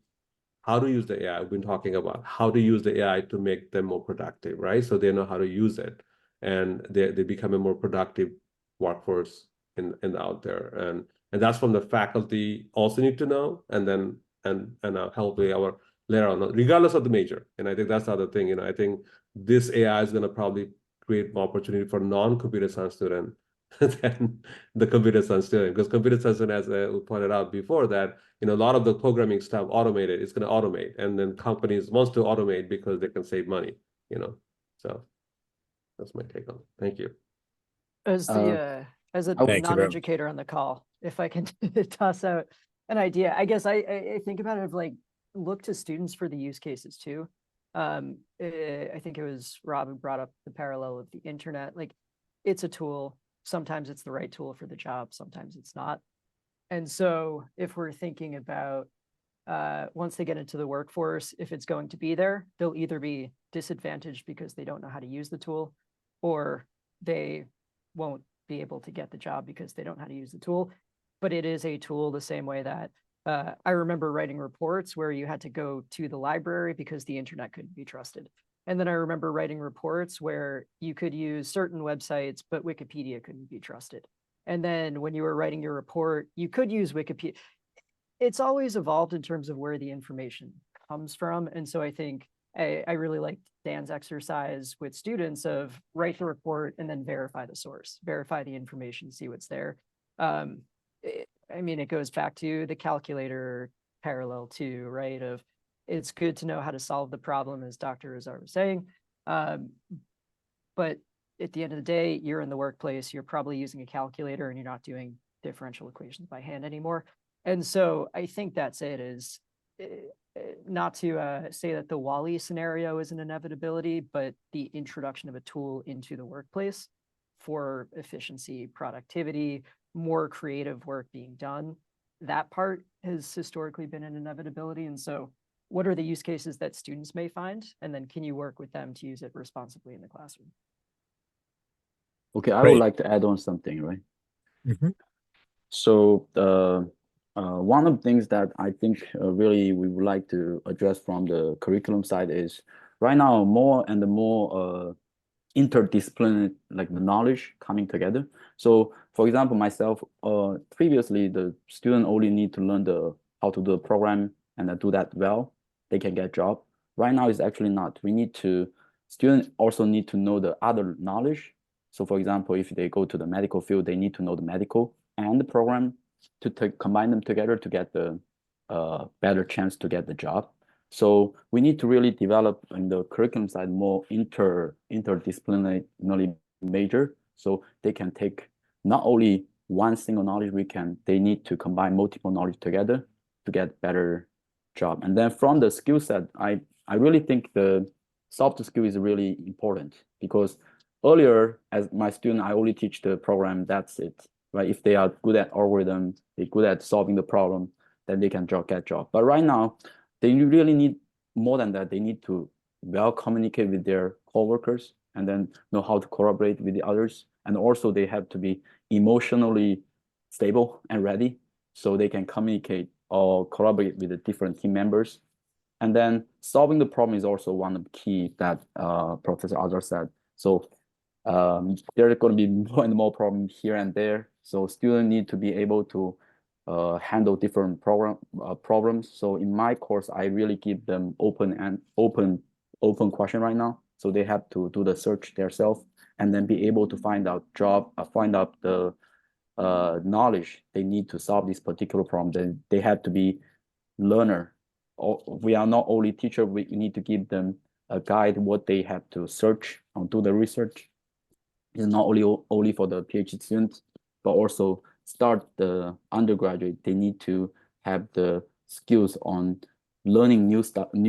E: how to use the AI. We've been talking about how to use the AI to make them more productive, right? So they know how to use it, and they become a more productive workforce in out there. And that's from the faculty also need to know, and then hopefully our later on, regardless of the major. And I think that's the other thing. I think this AI is going to probably create more opportunity for non-computer science student than the computer science student, because computer science student, as we pointed out before, that a lot of the programming stuff automated, it's going to automate, and then companies wants to automate because they can save money. So that's my take on it. Thank you.
F: As a
A: Thank you very much.
F: non-educator on the call, if I can toss out an idea, I guess I think about it of look to students for the use cases too. I think it was Rob who brought up the parallel of the internet. It's a tool. Sometimes it's the right tool for the job. Sometimes it's not. And so if we're thinking about once they get into the workforce, if it's going to be there, they'll either be disadvantaged because they don't know how to use the tool, or they won't be able to get the job because they don't know how to use the tool. But it is a tool the same way that I remember writing reports where you had to go to the library because the internet couldn't be trusted. And then I remember writing reports where you could use certain websites, but Wikipedia couldn't be trusted. And then when you were writing your report, you could use Wikipedia. It's always evolved in terms of where the information comes from. And so I think I really liked Dan's exercise with students of write the report and then verify the source, verify the information, see what's there. I mean, it goes back to the calculator parallel too, right? Of it's good to know how to solve the problem, as Dr. Azhar was saying. But at the end of the day, you're in the workplace, you're probably using a calculator and you're not doing differential equations by hand anymore. And so I think that's it, is not to say that the Wall-E scenario is an inevitability, but the introduction of a tool into the workplace for efficiency, productivity, more creative work being done, that part has historically been an inevitability. And so what are the use cases that students may find? And then can you work with them to use it responsibly in the classroom?
D: Okay, I would
A: Great.
D: like to add on something, right?
A: Mhm.
D: So one of the things that I think really we would like to address from the curriculum side is right now more and more interdisciplinary, like the knowledge coming together. So for example, myself, previously the student only need to learn how to do a program and then do that well, they can get a job. Right now it's actually not. Students also need to know the other knowledge. So for example, if they go to the medical field, they need to know the medical and the program to combine them together to get the better chance to get the job. So we need to really develop in the curriculum side more interdisciplinary major, so they can take not only one single knowledge, they need to combine multiple knowledge together to get better job. And then from the skill set, I really think the soft skill is really important, because earlier as my student, I only teach the program, that's it, right? If they are good at algorithm, they're good at solving the problem, then they can get job. But right now, they really need more than that. They need to well communicate with their coworkers and then know how to collaborate with the others. And also they have to be emotionally stable and ready so they can communicate or collaborate with the different team members. And then solving the problem is also one of the key that Professor Azhar said. So there are going to be more and more problems here and there. So students need to be able to handle different problems. So in my course, I really give them open question right now. So they have to do the search themselves and then be able to find out the knowledge they need to solve this particular problem. Then they have to be learner. We are not only teacher, we need to give them a guide what they have to search and do the research. It's not only for the PhD students, but also start the undergraduate, they need to have the skills on learning new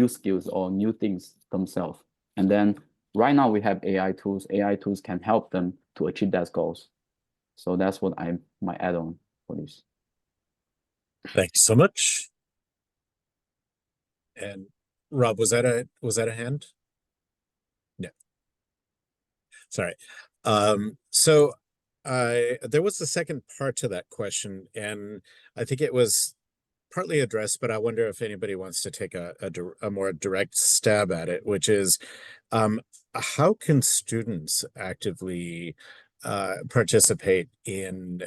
D: skills or new things themselves. And then right now we have AI tools. AI tools can help them to achieve that goals. So that's what I might add on for this.
A: Thank you so much. And Rob, was that a hand? No. Sorry. So there was the second part to that question, and I think it was partly addressed, but I wonder if anybody wants to take a more direct stab at it, which is how can students actively participate in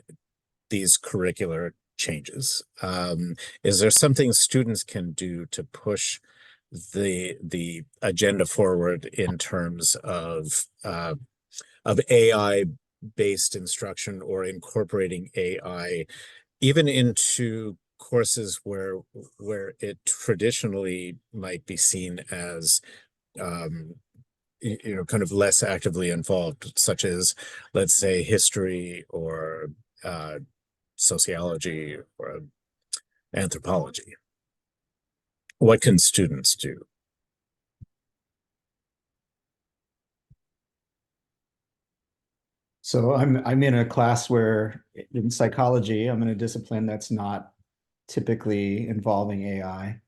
A: these curricular changes? Is there something students can do to push the agenda forward in terms of AI based instruction or incorporating AI even into courses where it traditionally might be seen as kind of less actively involved, such as, let's say, history or sociology or anthropology? What can students do?
B: So I'm in a class where in psychology, I'm in a discipline that's not typically involving AI.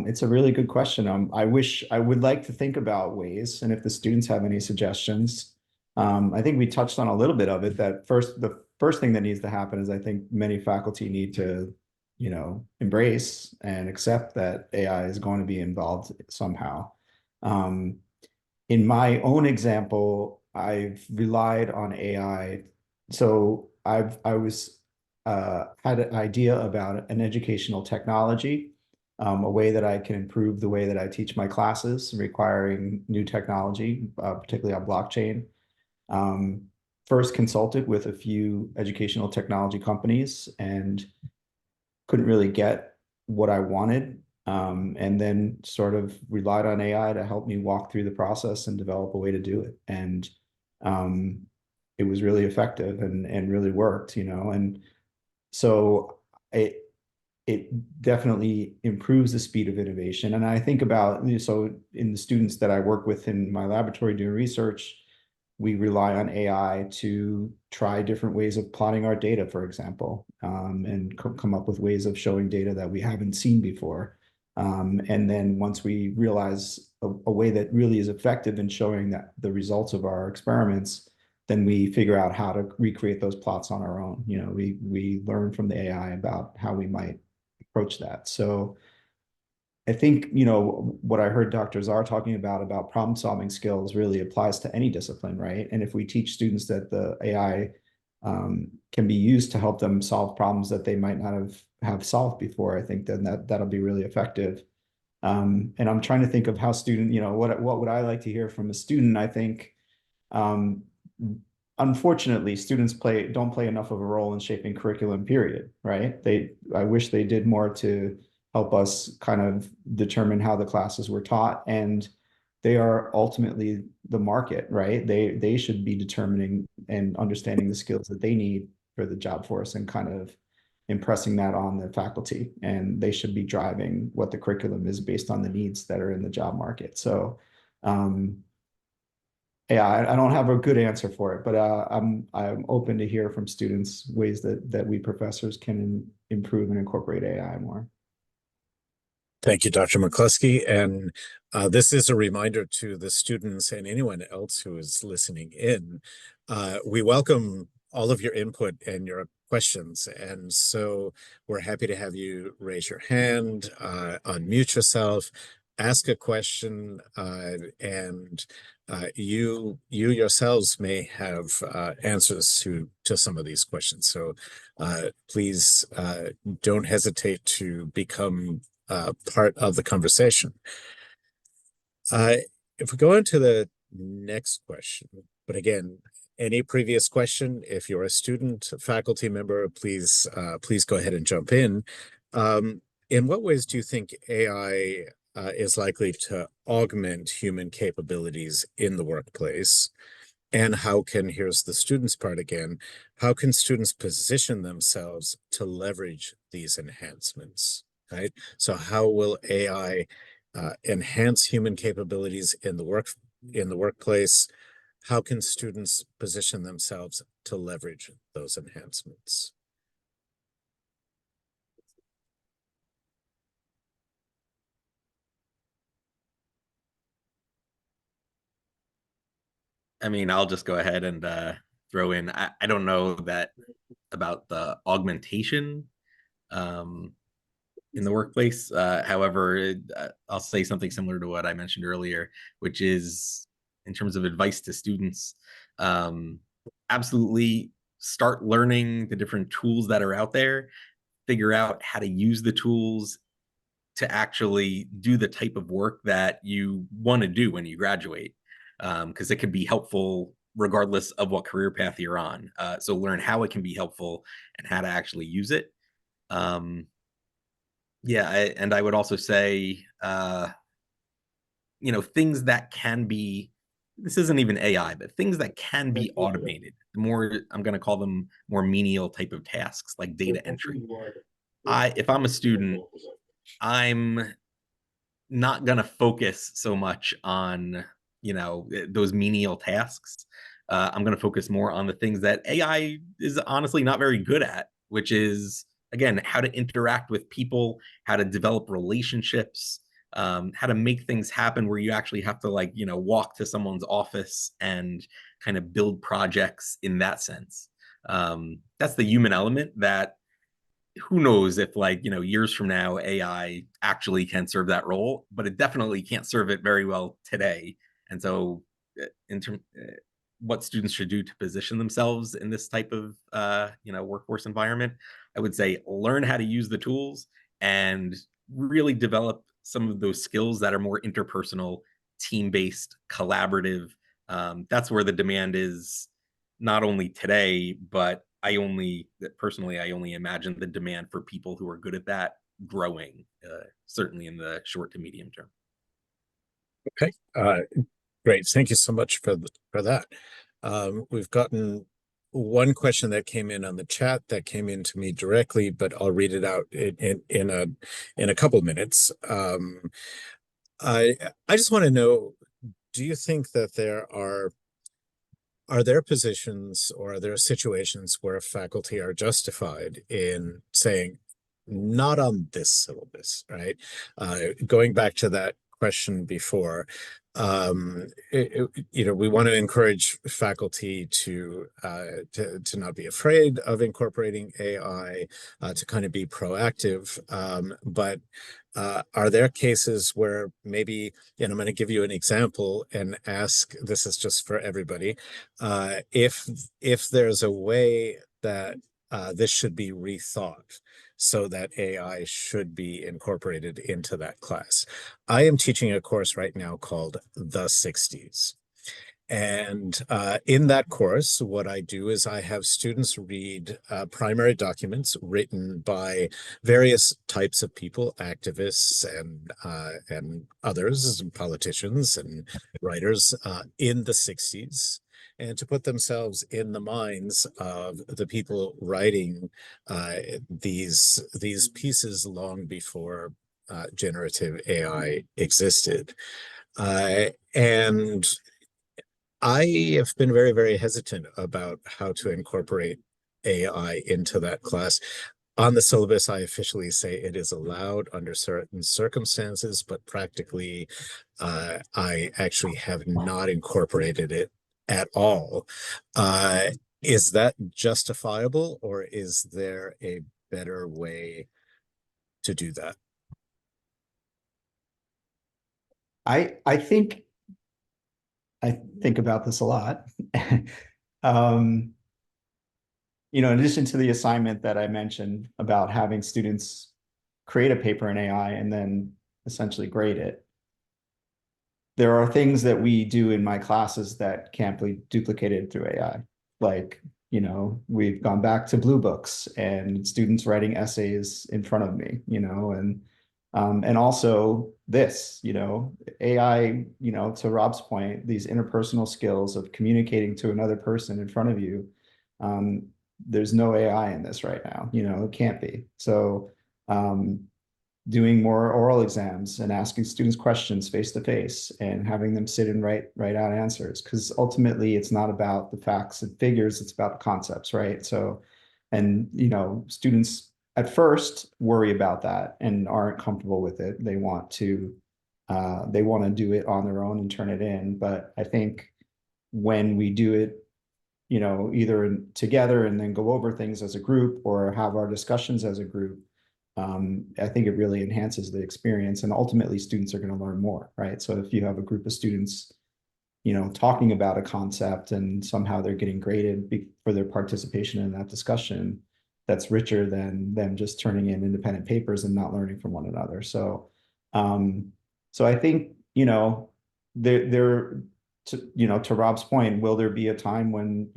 B: It's a really good question. I would like to think about ways, and if the students have any suggestions. I think we touched on a little bit of it, that the first thing that needs to happen is I think many faculty need to, embrace and accept that AI is going to be involved somehow. In my own example, I've relied on AI. So I had an idea about an educational technology a way that I can improve the way that I teach my classes requiring new technology, particularly on blockchain. First consulted with a few educational technology companies and couldn't really get what I wanted. And then sort of relied on AI to help me walk through the process and develop a way to do it. And it was really effective and really worked, you know. And so it definitely improves the speed of innovation. And I think about, so in the students that I work with in my laboratory doing research, we rely on AI to try different ways of plotting our data, for example, and come up with ways of showing data that we haven't seen before. And then once we realize a way that really is effective in showing that the results of our experiments, then we figure out how to recreate those plots on our own. You know, we learn from the AI about how we might approach that. So I think, you know, what I heard Dr. Azhar talking about problem solving skills really applies to any discipline, right? And if we teach students that the AI can be used to help them solve problems that they might not have solved before, I think then that'll be really effective. And I'm trying to think of how student, you know, what would I like to hear from a student? I think, unfortunately, students don't play enough of a role in shaping curriculum, period, right? I wish they did more to help us kind of determine how the classes were taught, and they are ultimately the market, right? They should be determining and understanding the skills that they need for the job force and kind of impressing that on the faculty, and they should be driving what the curriculum is based on the needs that are in the job market. So yeah, I don't have a good answer for it, but I'm open to hear from students ways that we professors can improve and incorporate AI more.
A: Thank you, Dr. McCloskey. And this is a reminder to the students and anyone else who is listening in. We welcome all of your input and your questions. And so we're happy to have you raise your hand, unmute yourself, ask a question, and you yourselves may have answers to some of these questions. So please don't hesitate to become part of the conversation. If we go into the next question, but again, any previous question, if you're a student, a faculty member, please go ahead and jump in. In what ways do you think AI is likely to augment human capabilities in the workplace? And how can, here's the students part again, how can students position themselves to leverage these enhancements? Right? So how will AI enhance human capabilities in the workplace? How can students position themselves to leverage those enhancements?
C: I mean, I'll just go ahead and throw in. I don't know that about the augmentation in the workplace. However, I'll say something similar to what I mentioned earlier, which is in terms of advice to students, absolutely start learning the different tools that are out there, figure out how to use the tools to actually do the type of work that you want to do when you graduate, because it could be helpful regardless of what career path you're on. So learn how it can be helpful and how to actually use it. Yeah, and I would also say, things that can be, this isn't even AI, but things that can be automated. More, I'm going to call them more menial type of tasks like data entry. If I'm a student, I'm not going to focus so much on, those menial tasks. I'm going to focus more on the things that AI is honestly not very good at, which is, again, how to interact with people, how to develop relationships, how to make things happen where you actually have to walk to someone's office and kind of build projects in that sense. That's the human element that who knows if years from now AI actually can serve that role, but it definitely can't serve it very well today. And so in terms what students should do to position themselves in this type of workforce environment, I would say learn how to use the tools and really develop some of those skills that are more interpersonal, team-based, collaborative. That's where the demand is, not only today, but personally, I only imagine the demand for people who are good at that growing, certainly in the short to medium term.
A: Okay, great. Thank you so much for that. We've gotten one question that came in on the chat that came in to me directly, but I'll read it out in a couple minutes. I just want to know, do you think that are there positions or are there situations where faculty are justified in saying, not on this syllabus, right? Going back to that question before, we want to encourage faculty to not be afraid of incorporating AI, to kind of be proactive. But are there cases where maybe, and I'm going to give you an example and ask, this is just for everybody, if there's a way that this should be rethought so that AI should be incorporated into that class. I am teaching a course right now called The 60s. And in that course, what I do is I have students read primary documents written by various types of people, activists and others, and politicians and writers in the 60s, and to put themselves in the minds of the people writing these pieces long before generative AI existed. And I have been very, very hesitant about how to incorporate AI into that class. On the syllabus, I officially say it is allowed under certain circumstances, but practically, I actually have not incorporated it at all. Is that justifiable, or is there a better way to do that?
B: I think about this a lot. In addition to the assignment that I mentioned about having students create a paper in AI and then essentially grade it, there are things that we do in my classes that can't be duplicated through AI. Like, we've gone back to blue books and students writing essays in front of me, and also this, AI, to Rob's point, these interpersonal skills of communicating to another person in front of you. There's no AI in this right now, it can't be. So doing more oral exams and asking students questions face to face and having them sit and write out answers, because ultimately it's not about the facts and figures, it's about the concepts, right? So, and students at first worry about that and aren't comfortable with it. They want to do it on their own and turn it in. But I think when we do it, either together and then go over things as a group or have our discussions as a group, I think it really enhances the experience, and ultimately students are going to learn more, right? So if you have a group of students, talking about a concept and somehow they're getting graded for their participation in that discussion, that's richer than them just turning in independent papers and not learning from one another. So, so I think, to Rob's point, will there be a time when,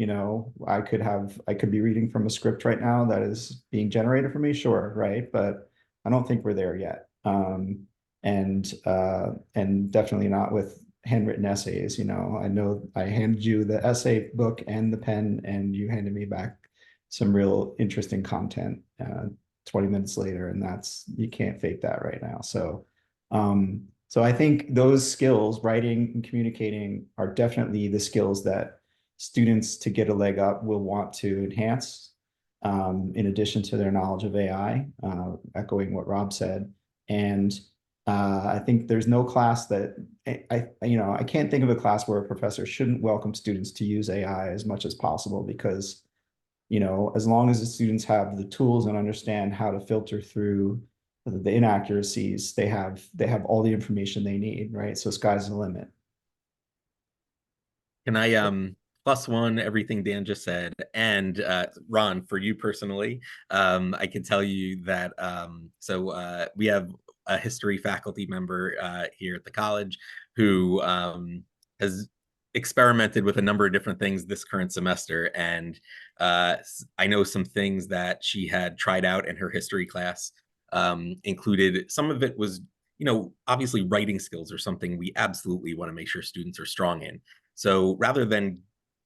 B: I could be reading from a script right now that is being generated for me? Sure. Right. But I don't think we're there yet. And definitely not with handwritten essays. I know I handed you the essay book and the pen, and you handed me back some real interesting content 20 minutes later, and you can't fake that right now. So, so I think those skills, writing and communicating, are definitely the skills that students, to get a leg up, will want to enhance, in addition to their knowledge of AI, echoing what Rob said. And I think there's no class that I can't think of a class where a professor shouldn't welcome students to use AI as much as possible, because as long as the students have the tools and understand how to filter through the inaccuracies, they have all the information they need, right? So sky's the limit.
C: Can I plus one everything Dan just said? And Ron, for you personally, I can tell you that we have a history faculty member here at the college who has experimented with a number of different things this current semester. And I know some things that she had tried out in her history class included, some of it was, obviously writing skills are something we absolutely want to make sure students are strong in. So rather than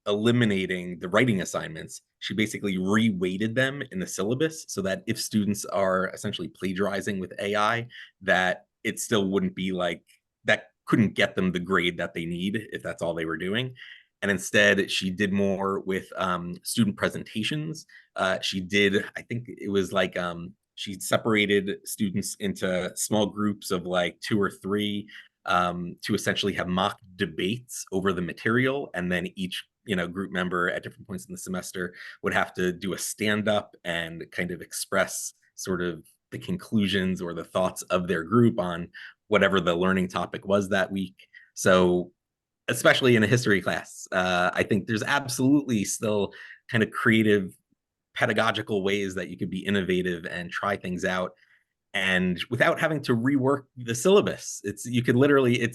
C: eliminating the writing assignments, she basically reweighted them in the syllabus so that if students are essentially plagiarizing with AI, that it still wouldn't be like that, couldn't get them the grade that they need if that's all they were doing. And instead, she did more with student presentations. She did, I think it was like, she separated students into small groups of like 2 or 3 to essentially have mock debates over the material. And then each group member at different points in the semester would have to do a stand-up and kind of express sort of the conclusions or the thoughts of their group on whatever the learning topic was that week. So especially in a history class, I think there's absolutely still kind of creative pedagogical ways that you could be innovative and try things out, and without having to rework the syllabus. You could literally,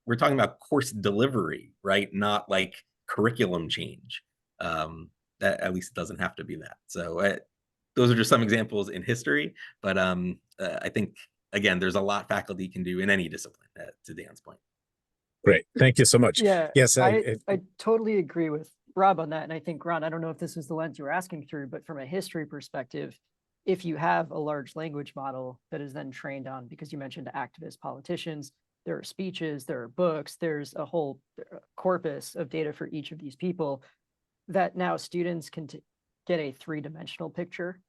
C: we're talking about course delivery, right? Not like curriculum change. That at least it doesn't have to be that. So those are just some examples in history, but I think again, there's a lot faculty can do in any discipline, to Dan's point.
A: Great, thank you so much.
F: Yeah,
A: Yes,
F: I totally agree with Rob on that. And I think, Ron, I don't know if this is the lens you were asking through, but from a history perspective, if you have a large language model that is then trained on, because you mentioned activists, politicians, there are speeches, there are books, there's a whole corpus of data for each of these people, that now students can get a 3-dimensional picture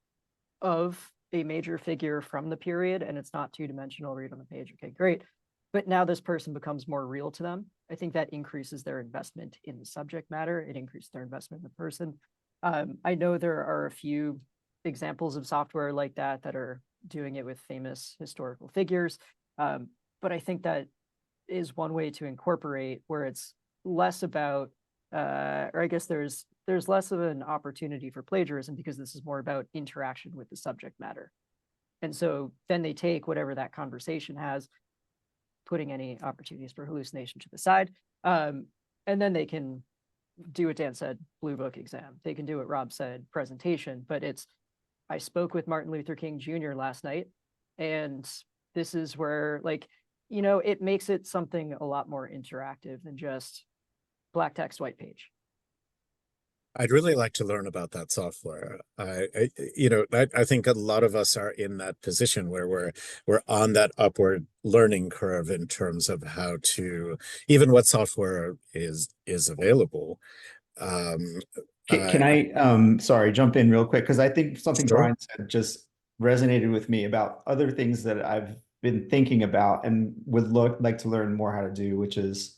F: of a major figure from the period, and it's not 2-dimensional, read on the page, okay, great. But now this person becomes more real to them. I think that increases their investment in the subject matter. It increases their investment in the person. I know there are a few examples of software like that that are doing it with famous historical figures. But I think that is one way to incorporate where it's less about, or I guess there's less of an opportunity for plagiarism because this is more about interaction with the subject matter. And so then they take whatever that conversation has, putting any opportunities for hallucination to the side. And then they can do what Dan said, blue book exam. They can do what Rob said, presentation, but I spoke with Martin Luther King Jr. last night, and this is where, like, it makes it something a lot more interactive than just black text, white page.
A: I'd really like to learn about that software. I think a lot of us are in that position where we're on that upward learning curve in terms of how to, even what software is available.
B: Can I sorry, jump in real quick, because I think something
A: Sure.
B: Brian said just resonated with me about other things that I've been thinking about and would like to learn more how to do, which is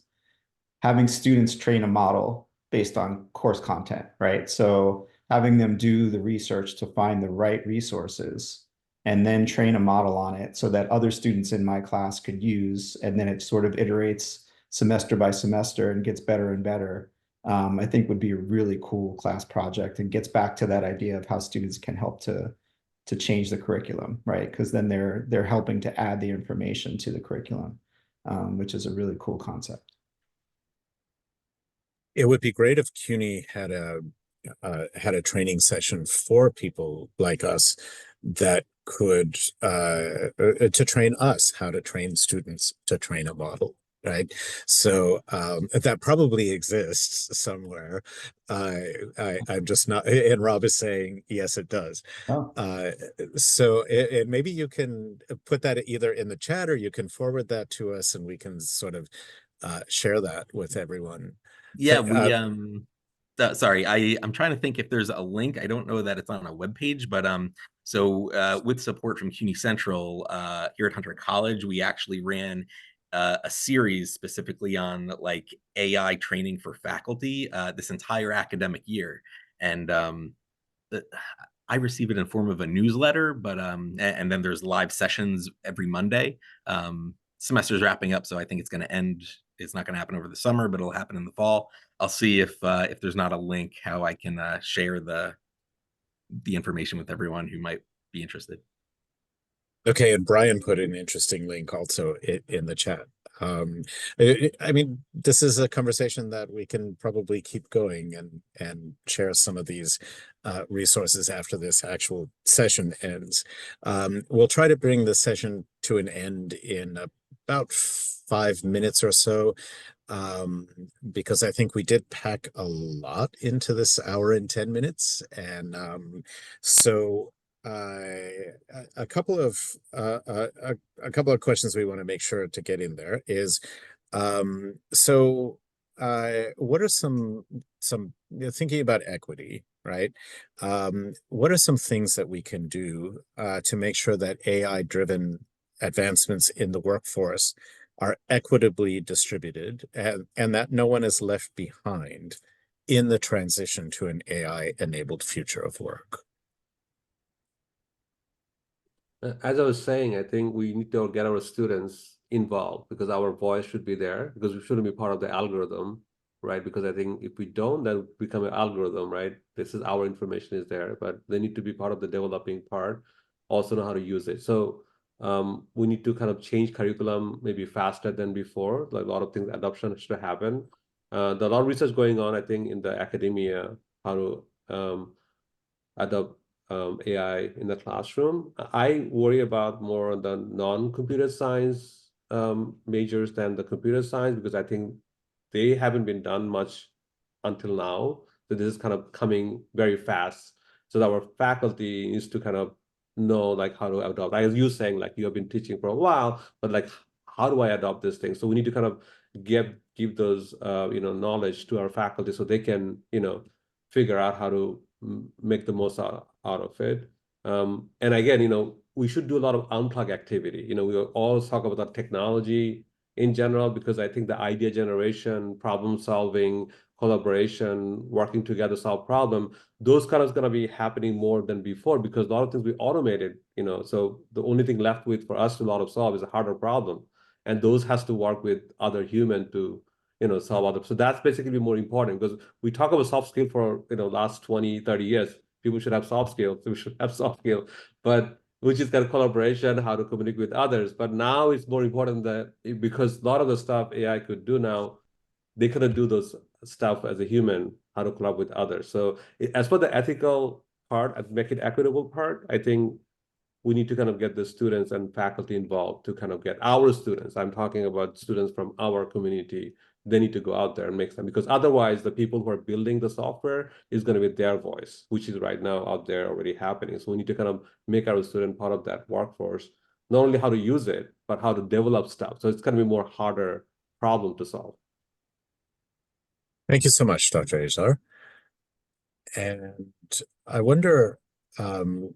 B: having students train a model based on course content, right? So having them do the research to find the right resources and then train a model on it so that other students in my class could use, and then it sort of iterates semester by semester and gets better and better. I think would be a really cool class project and gets back to that idea of how students can help to change the curriculum, right? Because then they're helping to add the information to the curriculum, which is a really cool concept.
A: It would be great if CUNY had a training session for people like us that could to train us how to train students to train a model, right? So that probably exists somewhere. I'm just not, and Rob is saying yes, it does.
B: Oh.
A: So maybe you can put that either in the chat or you can forward that to us and we can sort of share that with everyone.
C: Yeah, we sorry, I'm trying to think if there's a link. I don't know that it's on a web page, but so with support from CUNY Central here at Hunter College, we actually ran a series specifically on like AI training for faculty this entire academic year. And I receive it in form of a newsletter, but and then there's live sessions every Monday. Semester's wrapping up, so I think it's going to end. It's not going to happen over the summer, but it'll happen in the fall. I'll see if there's not a link, how I can share the information with everyone who might be interested.
A: Okay, and Brian put an interesting link also in the chat. I mean, this is a conversation that we can probably keep going and share some of these resources after this actual session ends. We'll try to bring the session to an end in about 5 minutes or so, because I think we did pack a lot into this hour and 10 minutes, and so. A couple of a couple of questions we want to make sure to get in there is, what are some thinking about equity, right? What are some things that we can do to make sure that AI-driven advancements in the workforce are equitably distributed and that no one is left behind in the transition to an AI-enabled future of work?
E: As I was saying, I think we need to get our students involved because our voice should be there, because we shouldn't be part of the algorithm, right? Because I think if we don't, then we become an algorithm, right? This is our information is there, but they need to be part of the developing part, also know how to use it. So we need to kind of change curriculum maybe faster than before. Like a lot of things, adoption should happen. There's a lot of research going on, I think, in the academia, how to adopt AI in the classroom. I worry about more the non-computer science majors than the computer science, because I think they haven't been done much until now. So this is kind of coming very fast. So our faculty needs to kind of know like how to adopt. As you saying, like you have been teaching for a while, but like how do I adopt this thing? So we need to kind of give those knowledge to our faculty so they can figure out how to make the most out of it. And again, we should do a lot of unplug activity. We always talk about the technology in general, because I think the idea generation, problem solving, collaboration, working together, solve problem, those kind of going to be happening more than before, because a lot of things we automated, so the only thing left with for us to a lot of solve is a harder problem. And those has to work with other human to solve other. So that's basically more important, because we talk about soft skill for last 20-30 years. People should have soft skills. We should have soft skill, but which is kind of collaboration, how to communicate with others. But now it's more important that because a lot of the stuff AI could do now, they couldn't do those stuff as a human, how to collaborate with others. So as for the ethical part and make it equitable part, I think we need to kind of get the students and faculty involved to kind of get our students. I'm talking about students from our community. They need to go out there and make them, because otherwise the people who are building the software is going to be their voice, which is right now out there already happening. So we need to kind of make our student part of that workforce, not only how to use it, but how to develop stuff. So it's going to be more harder problem to solve.
A: Thank you so much, Dr. Azhar. And I wonder,
F: Sorry,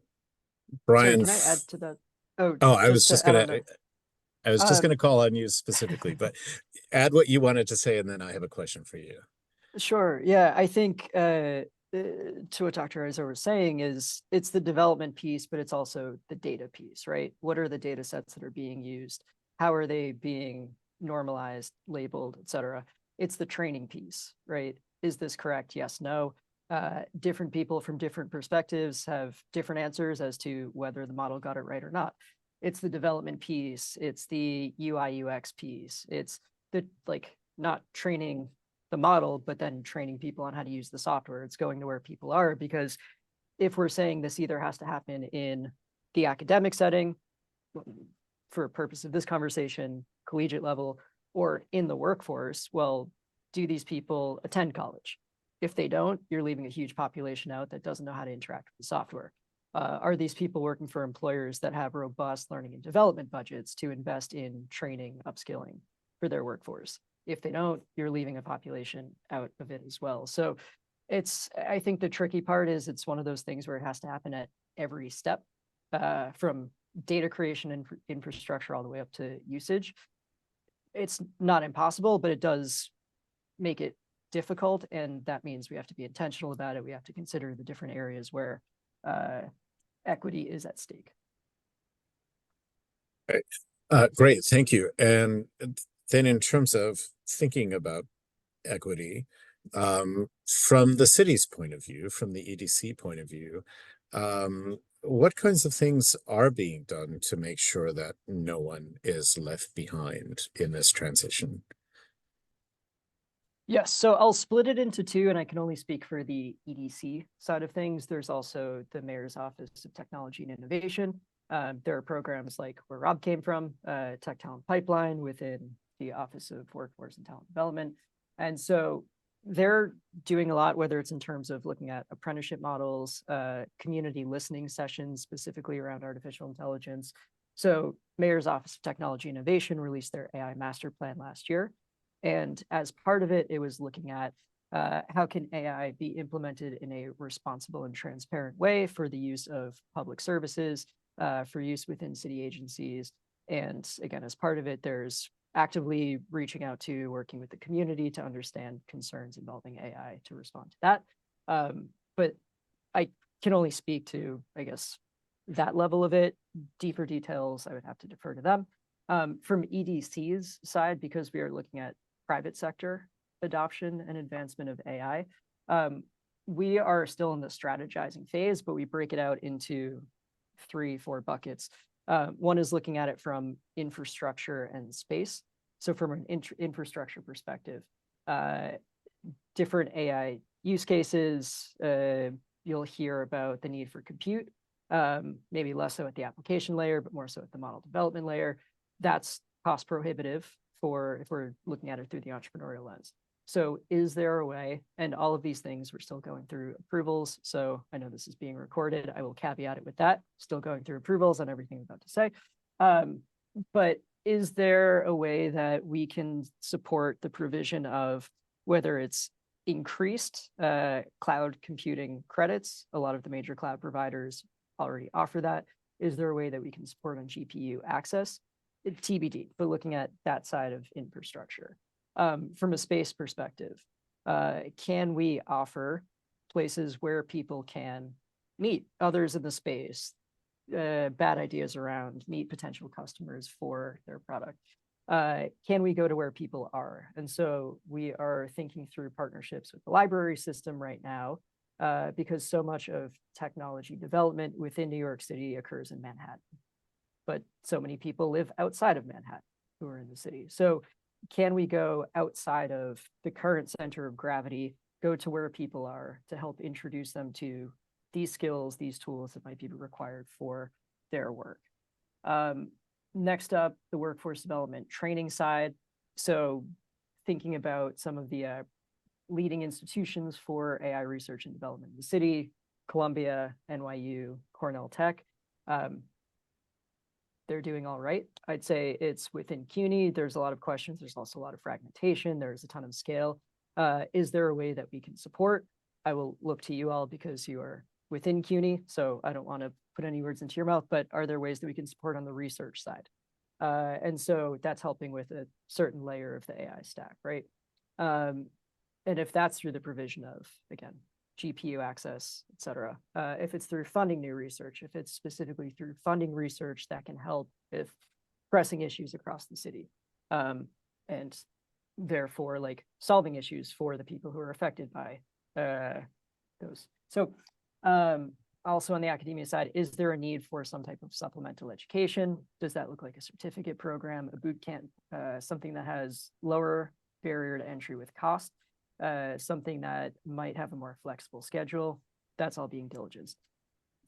A: Brian.
F: can I add to that? Oh,
A: I was just gonna, I was just
F: Um,
A: gonna call on you specifically, but add what you wanted to say, and then I have a question for you.
F: Sure. Yeah, I think to what Dr. Azhar was saying is it's the development piece, but it's also the data piece, right? What are the data sets that are being used? How are they being normalized, labeled, et cetera? It's the training piece, right? Is this correct? Yes, no. Different people from different perspectives have different answers as to whether the model got it right or not. It's the development piece. It's the UI UX piece. It's the not training the model, but then training people on how to use the software. It's going to where people are, because if we're saying this either has to happen in the academic setting, for purpose of this conversation, collegiate level, or in the workforce, well, do these people attend college? If they don't, you're leaving a huge population out that doesn't know how to interact with the software. Are these people working for employers that have robust learning and development budgets to invest in training, upskilling for their workforce? If they don't, you're leaving a population out of it as well. So I think the tricky part is it's one of those things where it has to happen at every step, from data creation and infrastructure all the way up to usage. It's not impossible, but it does make it difficult. And that means we have to be intentional about it. We have to consider the different areas where equity is at stake.
A: Great, thank you. And then in terms of thinking about equity, from the city's point of view, from the EDC point of view, what kinds of things are being done to make sure that no one is left behind in this transition?
F: Yes, so I'll split it into two, and I can only speak for the EDC side of things. There's also the Mayor's Office of Technology and Innovation. There are programs like where Rob came from, Tech Talent Pipeline within the Office of Workforce and Talent Development. And so they're doing a lot, whether it's in terms of looking at apprenticeship models, community listening sessions, specifically around artificial intelligence. So Mayor's Office of Technology and Innovation released their AI master plan last year. And as part of it, it was looking at how can AI be implemented in a responsible and transparent way for the use of public services, for use within city agencies. And again, as part of it, there's actively reaching out to, working with the community to understand concerns involving AI to respond to that. But I can only speak to, I guess, that level of it. Deeper details, I would have to defer to them. From EDC's side, because we are looking at private sector adoption and advancement of AI, we are still in the strategizing phase, but we break it out into 3-4 buckets. One is looking at it from infrastructure and space. So from an infrastructure perspective, different AI use cases, you'll hear about the need for compute, maybe less so at the application layer, but more so at the model development layer. That's cost prohibitive for if we're looking at it through the entrepreneurial lens. So is there a way, and all of these things, we're still going through approvals. So I know this is being recorded. I will caveat it with that, still going through approvals on everything I'm about to say. But is there a way that we can support the provision of whether it's increased cloud computing credits? A lot of the major cloud providers already offer that. Is there a way that we can support on GPU access? TBD, but looking at that side of infrastructure. From a space perspective, can we offer places where people can meet others in the space, bad ideas around, meet potential customers for their product? Can we go to where people are? And so we are thinking through partnerships with the library system right now, because so much of technology development within New York City occurs in Manhattan. But so many people live outside of Manhattan who are in the city. So can we go outside of the current center of gravity, go to where people are to help introduce them to these skills, these tools that might be required for their work? Next up, the workforce development training side. So thinking about some of the leading institutions for AI research and development in the city, Columbia, NYU, Cornell Tech. They're doing all right. I'd say it's within CUNY. There's a lot of questions. There's also a lot of fragmentation. There's a ton of scale. Is there a way that we can support? I will look to you all because you are within CUNY, so I don't want to put any words into your mouth, but are there ways that we can support on the research side? And so that's helping with a certain layer of the AI stack, right? And if that's through the provision of, again, GPU access, et cetera. If it's through funding new research, if it's specifically through funding research that can help with pressing issues across the city, and therefore like solving issues for the people who are affected by those. So also on the academia side, is there a need for some type of supplemental education? Does that look like a certificate program, a boot camp, something that has lower barrier to entry with cost? Something that might have a more flexible schedule? That's all being diligenced.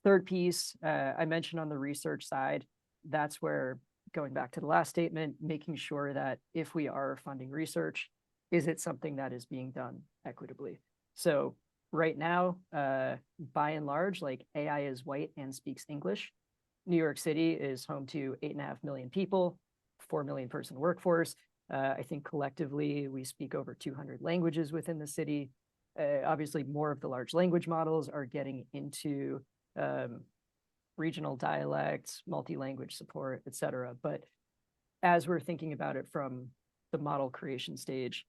F: Third piece, I mentioned on the research side, that's where, going back to the last statement, making sure that if we are funding research, is it something that is being done equitably? So right now, by and large, like AI is white and speaks English. New York City is home to 8.5 million people, 4 million person workforce. I think collectively we speak over 200 languages within the city. Obviously, more of the large language models are getting into regional dialects, multi-language support, et cetera. But as we're thinking about it from the model creation stage,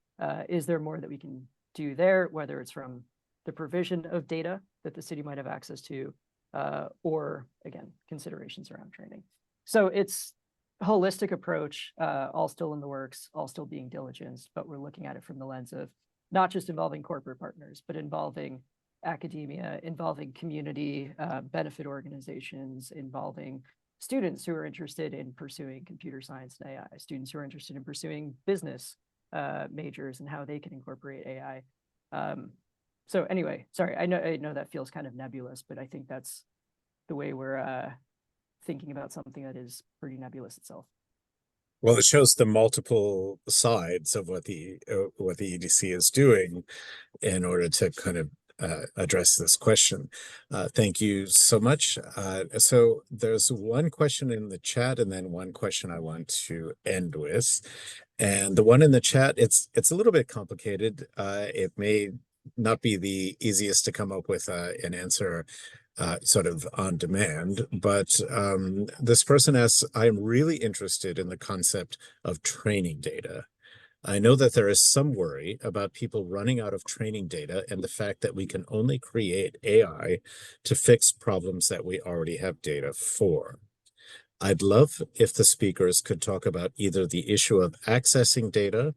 F: is there more that we can do there, whether it's from the provision of data that the city might have access to, or again, considerations around training? So it's holistic approach, all still in the works, all still being diligenced, but we're looking at it from the lens of not just involving corporate partners, but involving academia, involving community benefit organizations, involving students who are interested in pursuing computer science and AI, students who are interested in pursuing business majors and how they can incorporate AI. So anyway, sorry, I know that feels kind of nebulous, but I think that's the way we're thinking about something that is pretty nebulous itself.
A: Well, it shows the multiple sides of what the EDC is doing in order to kind of address this question. Thank you so much. So there's one question in the chat and then one question I want to end with. And the one in the chat, it's a little bit complicated. It may not be the easiest to come up with an answer sort of on demand, but this person asks, I'm really interested in the concept of training data. I know that there is some worry about people running out of training data and the fact that we can only create AI to fix problems that we already have data for. I'd love if the speakers could talk about either the issue of accessing data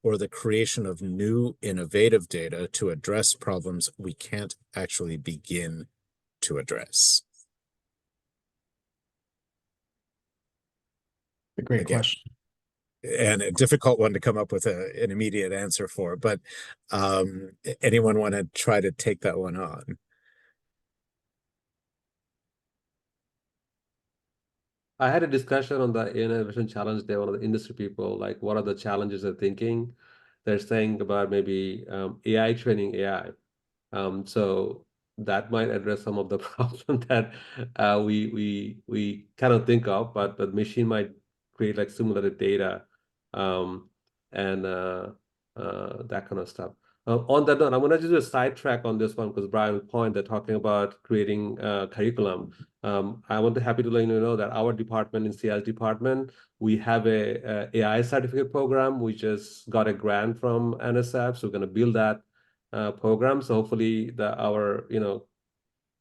A: or the creation of new innovative data to address problems we can't actually begin to address.
B: A great question.
A: And a difficult one to come up with an immediate answer for, but anyone want to try to take that one on?
E: I had a discussion on the innovation challenge day, one of the industry people, like what are the challenges they're thinking? They're saying about maybe AI training AI. So that might address some of the problems that we kind of think of, but the machine might create like simulated data and that kind of stuff. On that note, I'm going to do a sidetrack on this one because Brian's point, they're talking about creating curriculum. I want to happy to let you know that our department in CS department, we have a AI certificate program. We just got a grant from NSF, so we're going to build that program. So hopefully our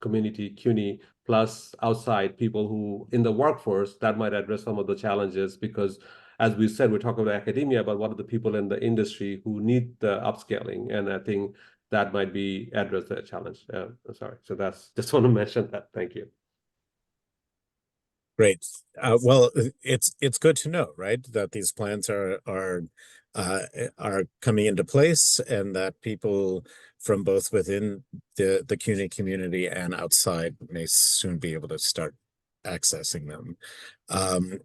E: community CUNY plus outside people who in the workforce that might address some of the challenges, because as we said, we're talking about academia, but what are the people in the industry who need the upscaling? And I think that might be address that challenge. Sorry. So that's just want to mention that. Thank you.
A: Great. Well, it's good to know, right, that these plans are coming into place and that people from both within the CUNY community and outside may soon be able to start accessing them.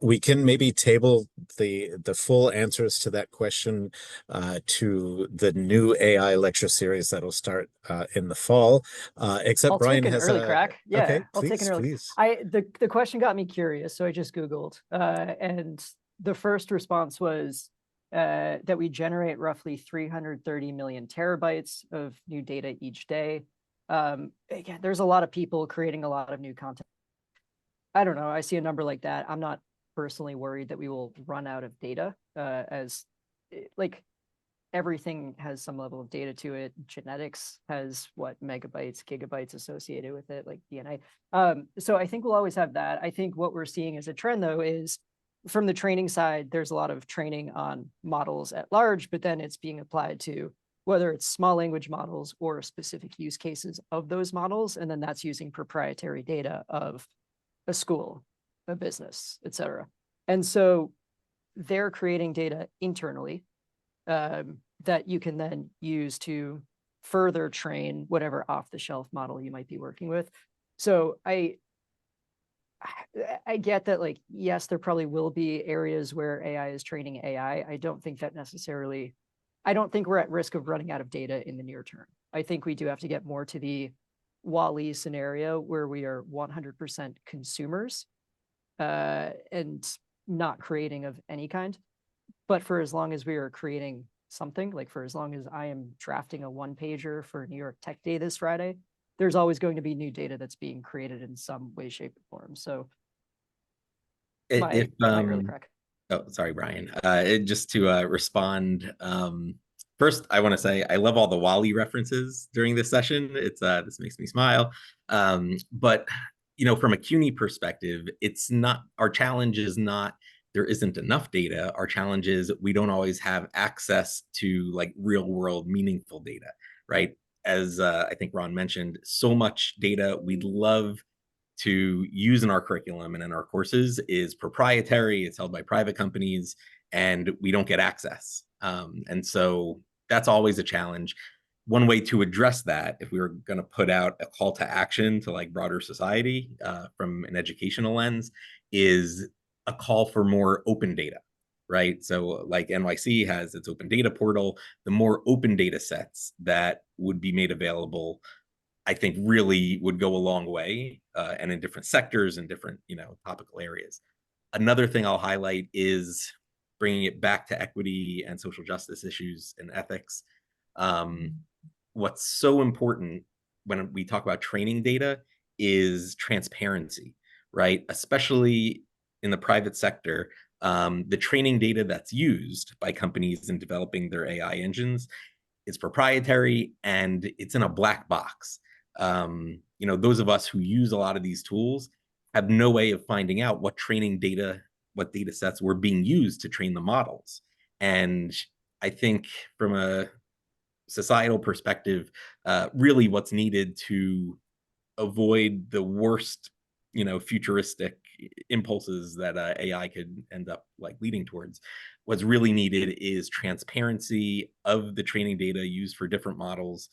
A: We can maybe table the full answers to that question to the new AI lecture series that'll start in the fall. Except
F: I'll
A: Brian
F: take an
A: has
F: early crack. Yeah,
A: okay,
F: I'll take an early.
A: please.
F: The question got me curious, so I just Googled, and the first response was that we generate roughly 330 million terabytes of new data each day. Again, there's a lot of people creating a lot of new content. I don't know. I see a number like that. I'm not personally worried that we will run out of data, as like everything has some level of data to it. Genetics has what, megabytes, gigabytes associated with it, like DNA. So I think we'll always have that. I think what we're seeing as a trend though is from the training side, there's a lot of training on models at large, but then it's being applied to whether it's small language models or specific use cases of those models. And then that's using proprietary data of a school, a business, et cetera. And so they're creating data internally that you can then use to further train whatever off-the-shelf model you might be working with. So I get that, like, yes, there probably will be areas where AI is training AI. I don't think we're at risk of running out of data in the near term. I think we do have to get more to the WALL-E scenario where we are 100% consumers and not creating of any kind. But for as long as we are creating something, like for as long as I am drafting a one-pager for New York Tech Day this Friday, there's always going to be new data that's being created in some way, shape, or form. So my early crack.
C: Oh, sorry, Brian. Just to respond, first, I want to say I love all the WALL-E references during this session. It's this makes me smile. But from a CUNY perspective, it's not, our challenge is not there isn't enough data. Our challenge is we don't always have access to like real world meaningful data, right? as I think Ron mentioned, so much data we'd love to use in our curriculum and in our courses is proprietary, it's held by private companies, and we don't get access. And so that's always a challenge. One way to address that, if we were going to put out a call to action to like broader society from an educational lens, is a call for more open data, right? So like NYC has its open data portal, the more open data sets that would be made available, I think really would go a long way, and in different sectors and different, topical areas. Another thing I'll highlight is bringing it back to equity and social justice issues and ethics. What's so important when we talk about training data is transparency, right? Especially in the private sector, the training data that's used by companies in developing their AI engines is proprietary and it's in a black box. Those of us who use a lot of these tools have no way of finding out what training data, what data sets were being used to train the models. And I think from a societal perspective, really what's needed to avoid the worst, futuristic impulses that AI could end up like leading towards. What's really needed is transparency of the training data used for different models,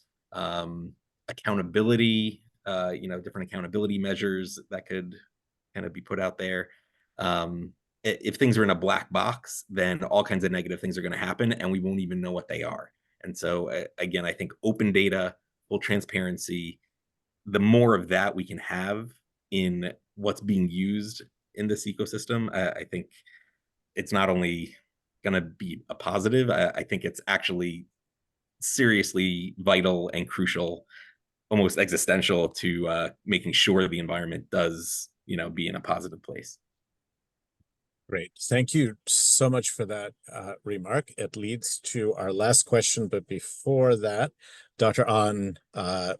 C: accountability, different accountability measures that could kind of be put out there. If things are in a black box, then all kinds of negative things are going to happen and we won't even know what they are. And so again, I think open data, full transparency, the more of that we can have in what's being used in this ecosystem, I think it's not only going to be a positive, I think it's actually seriously vital and crucial, almost existential to making sure the environment does, be in a positive place.
A: Great. Thank you so much for that remark. It leads to our last question, but before that, Dr. An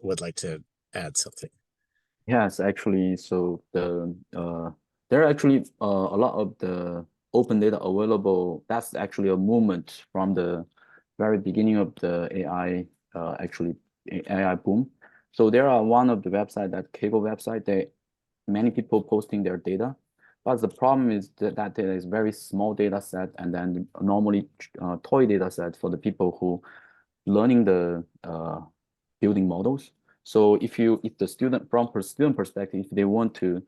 A: would like to add something.
D: Yes, actually, so there are actually a lot of the open data available. That's actually a movement from the very beginning of the AI, AI boom. So there are one of the website, that Kaggle website, many people posting their data. But the problem is that data is very small data set, and then normally toy data set for the people who learning the building models. So if the student, from student perspective, if they want to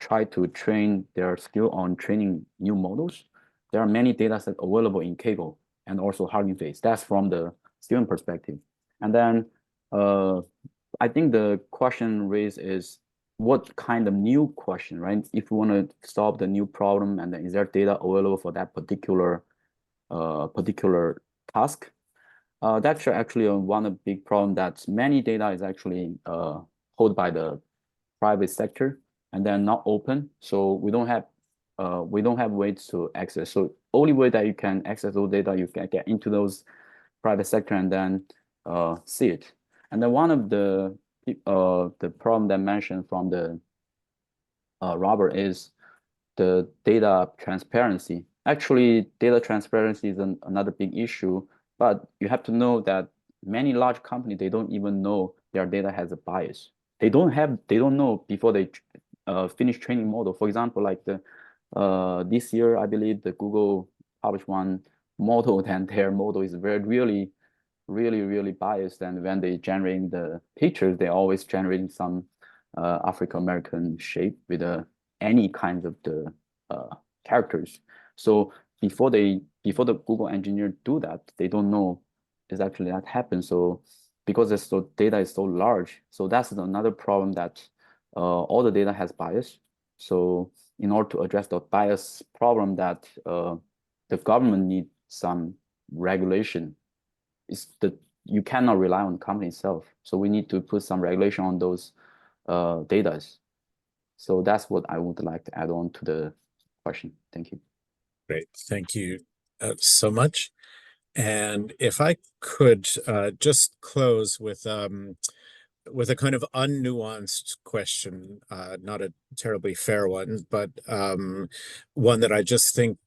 D: try to train their skill on training new models, there are many data sets available in Kaggle and also Hugging Face. That's from the student perspective. And then I think the question raised is, what kind of new question, right? If you want to solve the new problem, and then is there data available for that particular task? That's actually one of the big problem, that many data is actually held by the private sector and then not open. So we don't have ways to access. So only way that you can access those data, you can get into those private sector and then see it. And then one of the problem that mentioned from the Robert is the data transparency. Actually, data transparency is another big issue, but you have to know that many large companies, they don't even know their data has a bias. They don't know before they finish training model. For example, like this year, I believe the Google published one model, and their model is really biased. And when they generate the pictures, they're always generating some African American shape with any kind of the characters. So before the Google engineer do that, they don't know is actually that happens. So because the data is so large, so that's another problem, that all the data has bias. So in order to address the bias problem, that the government needs some regulation. You cannot rely on the company itself. So we need to put some regulation on those data. So that's what I would like to add on to the question. Thank you.
A: Great. Thank you so much. And if I could just close with a kind of unnuanced question, not a terribly fair one, but one that I just think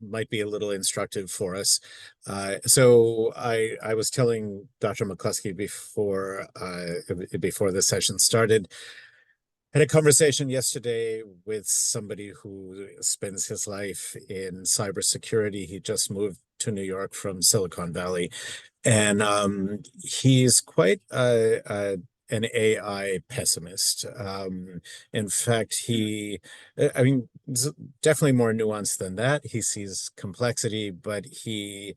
A: might be a little instructive for us. So I was telling Dr. McCloskey before the session started, had a conversation yesterday with somebody who spends his life in cybersecurity. He just moved to New York from Silicon Valley, and he's quite an AI pessimist. In fact, I mean, definitely more nuanced than that. He sees complexity, but he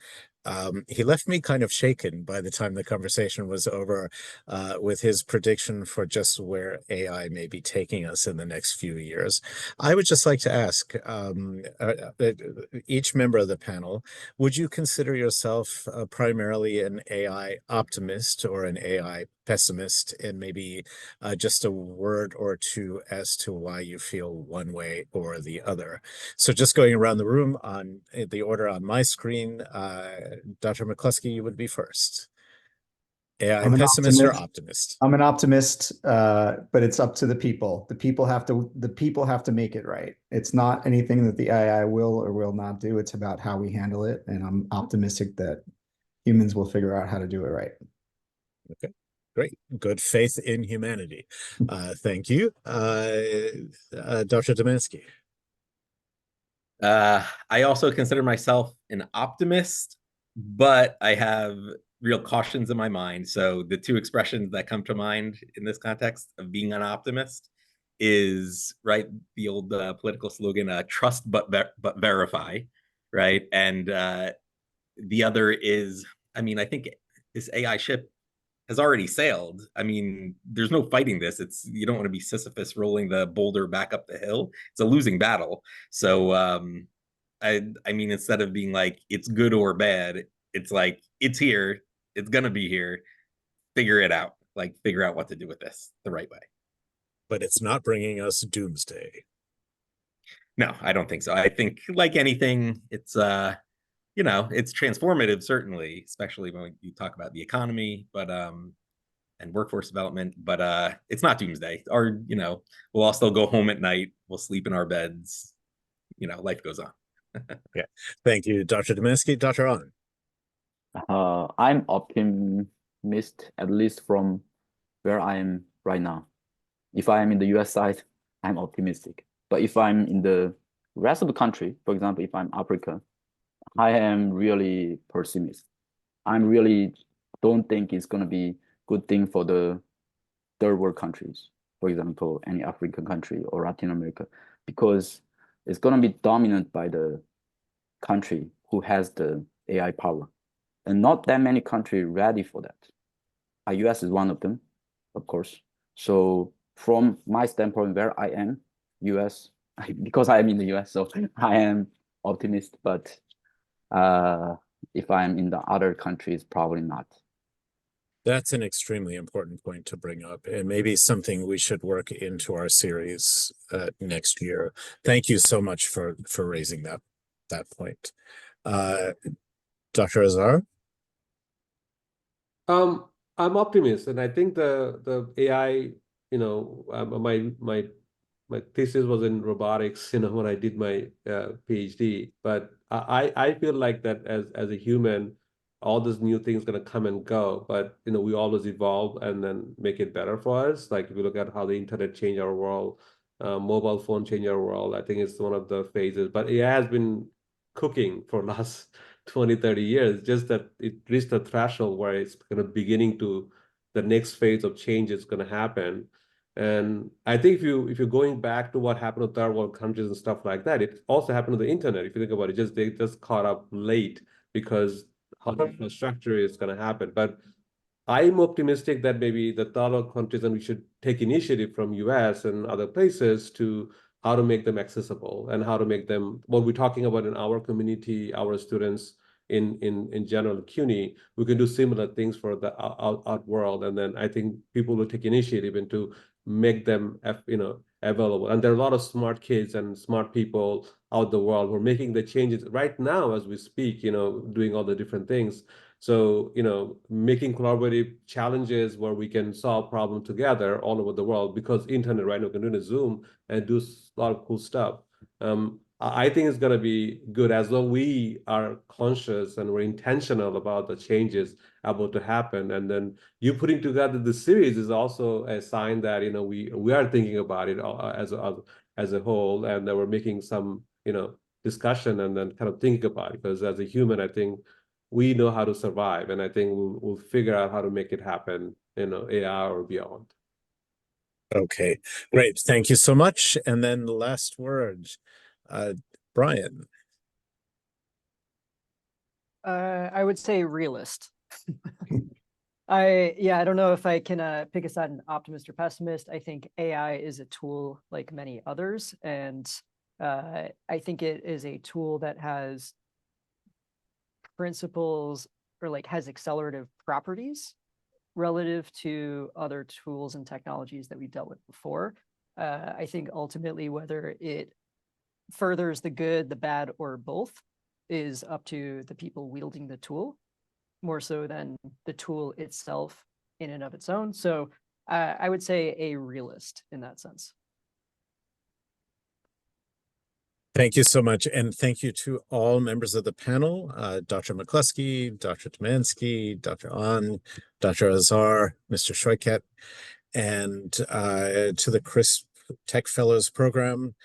A: left me kind of shaken by the time the conversation was over, with his prediction for just where AI may be taking us in the next few years. I would just like to ask each member of the panel, would you consider yourself primarily an AI optimist or an AI pessimist, and maybe just a word or two as to why you feel one way or the other? So just going around the room on the order on my screen, Dr. McCloskey, you would be first. AI
B: I'm an
A: pessimist or
B: optimist.
A: optimist?
B: I'm an optimist, but it's up to the people. The people have to make it right. It's not anything that the AI will or will not do. It's about how we handle it. And I'm optimistic that humans will figure out how to do it right.
A: Okay, great. Good faith in humanity. Thank you. Dr. Domanski.
C: I also consider myself an optimist, but I have real cautions in my mind. So the two expressions that come to mind in this context of being an optimist is, right, the old political slogan, trust but verify, right? And the other is, I mean, I think this AI ship has already sailed. I mean, there's no fighting this. You don't want to be Sisyphus rolling the boulder back up the hill. It's a losing battle. So I mean, instead of being like it's good or bad, it's like it's here, it's gonna be here. Figure it out. Like figure out what to do with this the right way.
A: But it's not bringing us doomsday.
C: No, I don't think so. I think like anything, it's it's transformative, certainly, especially when you talk about the economy, but and workforce development, but it's not doomsday. Or, we'll all still go home at night, we'll sleep in our beds, life goes on.
A: Yeah. Thank you, Dr. Domanski. Dr. An.
D: I'm optimist, at least from where I am right now. If I am in the US side, I'm optimistic. But if I'm in the rest of the country, for example, if I'm Africa, I am really pessimist. I really don't think it's going to be good thing for the third world countries, for example, any African country or Latin America, because it's going to be dominant by the country who has the AI power. And not that many countries ready for that. US is one of them, of course. So from my standpoint, where I am, US, because I am in the US, so I am optimist, but if I'm in the other countries, probably not.
A: That's an extremely important point to bring up, and maybe something we should work into our series next year. Thank you so much for raising that point. Dr. Azhar?
E: I'm optimist, and I think the AI, my thesis was in robotics, when I did my PhD. But I feel like that as a human, all these new things gonna come and go. But we always evolve and then make it better for us. Like if you look at how the internet changed our world, mobile phone changed our world. I think it's one of the phases. But AI has been cooking for last 20, 30 years, just that it reached a threshold where it's kind of beginning to, the next phase of change is going to happen. And I think if you're going back to what happened to third world countries and stuff like that, it also happened to the internet. If you think about it, they just caught up late because how the infrastructure is going to happen. But I'm optimistic that maybe the third world countries, and we should take initiative from US and other places to how to make them accessible and how to make them what we're talking about in our community, our students in general, CUNY, we can do similar things for the out world. And then I think people will take initiative into make them, available. And there are a lot of smart kids and smart people out the world who are making the changes right now as we speak, doing all the different things. So, making collaborative challenges where we can solve problems together all over the world, because internet right now can do a Zoom and do a lot of cool stuff. I think it's going to be good as long we are conscious and we're intentional about the changes about to happen. And then you putting together the series is also a sign that, you know, we are thinking about it as a whole, and that we're making some, you know, discussion and then kind of think about it. Because as a human, I think we know how to survive, and I think we'll figure out how to make it happen, you know, AI or beyond.
A: Okay, great. Thank you so much. And then the last word, Brian.
F: I would say realist. I don't know if I can pick a side, an optimist or pessimist. I think AI is a tool like many others, and I think it is a tool that has principles or like has accelerative properties relative to other tools and technologies that we dealt with before. I think ultimately whether it furthers the good, the bad, or both is up to the people wielding the tool, more so than the tool itself in and of its own. So I would say a realist in that sense.
A: Thank you so much. And thank you to all members of the panel, Dr. McCloskey, Dr. Domanski, Dr. An, Dr. Azhar, Mr. Shoicket, and to the CRISP Tech Fellows Program.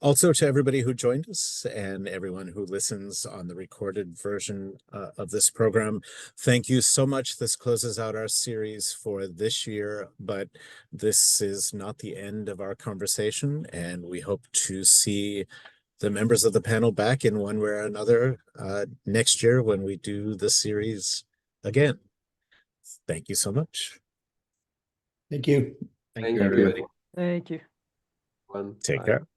A: Also to everybody who joined us and everyone who listens on the recorded version of this program. Thank you so much. This closes out our series for this year, but this is not the end of our conversation, and we hope to see the members of the panel back in one way or another next year when we do the series again. Thank you so much.
B: Thank you.
C: Thank you, everybody.
F: Thank you.
E: One,
A: Take
E: bye.
A: care.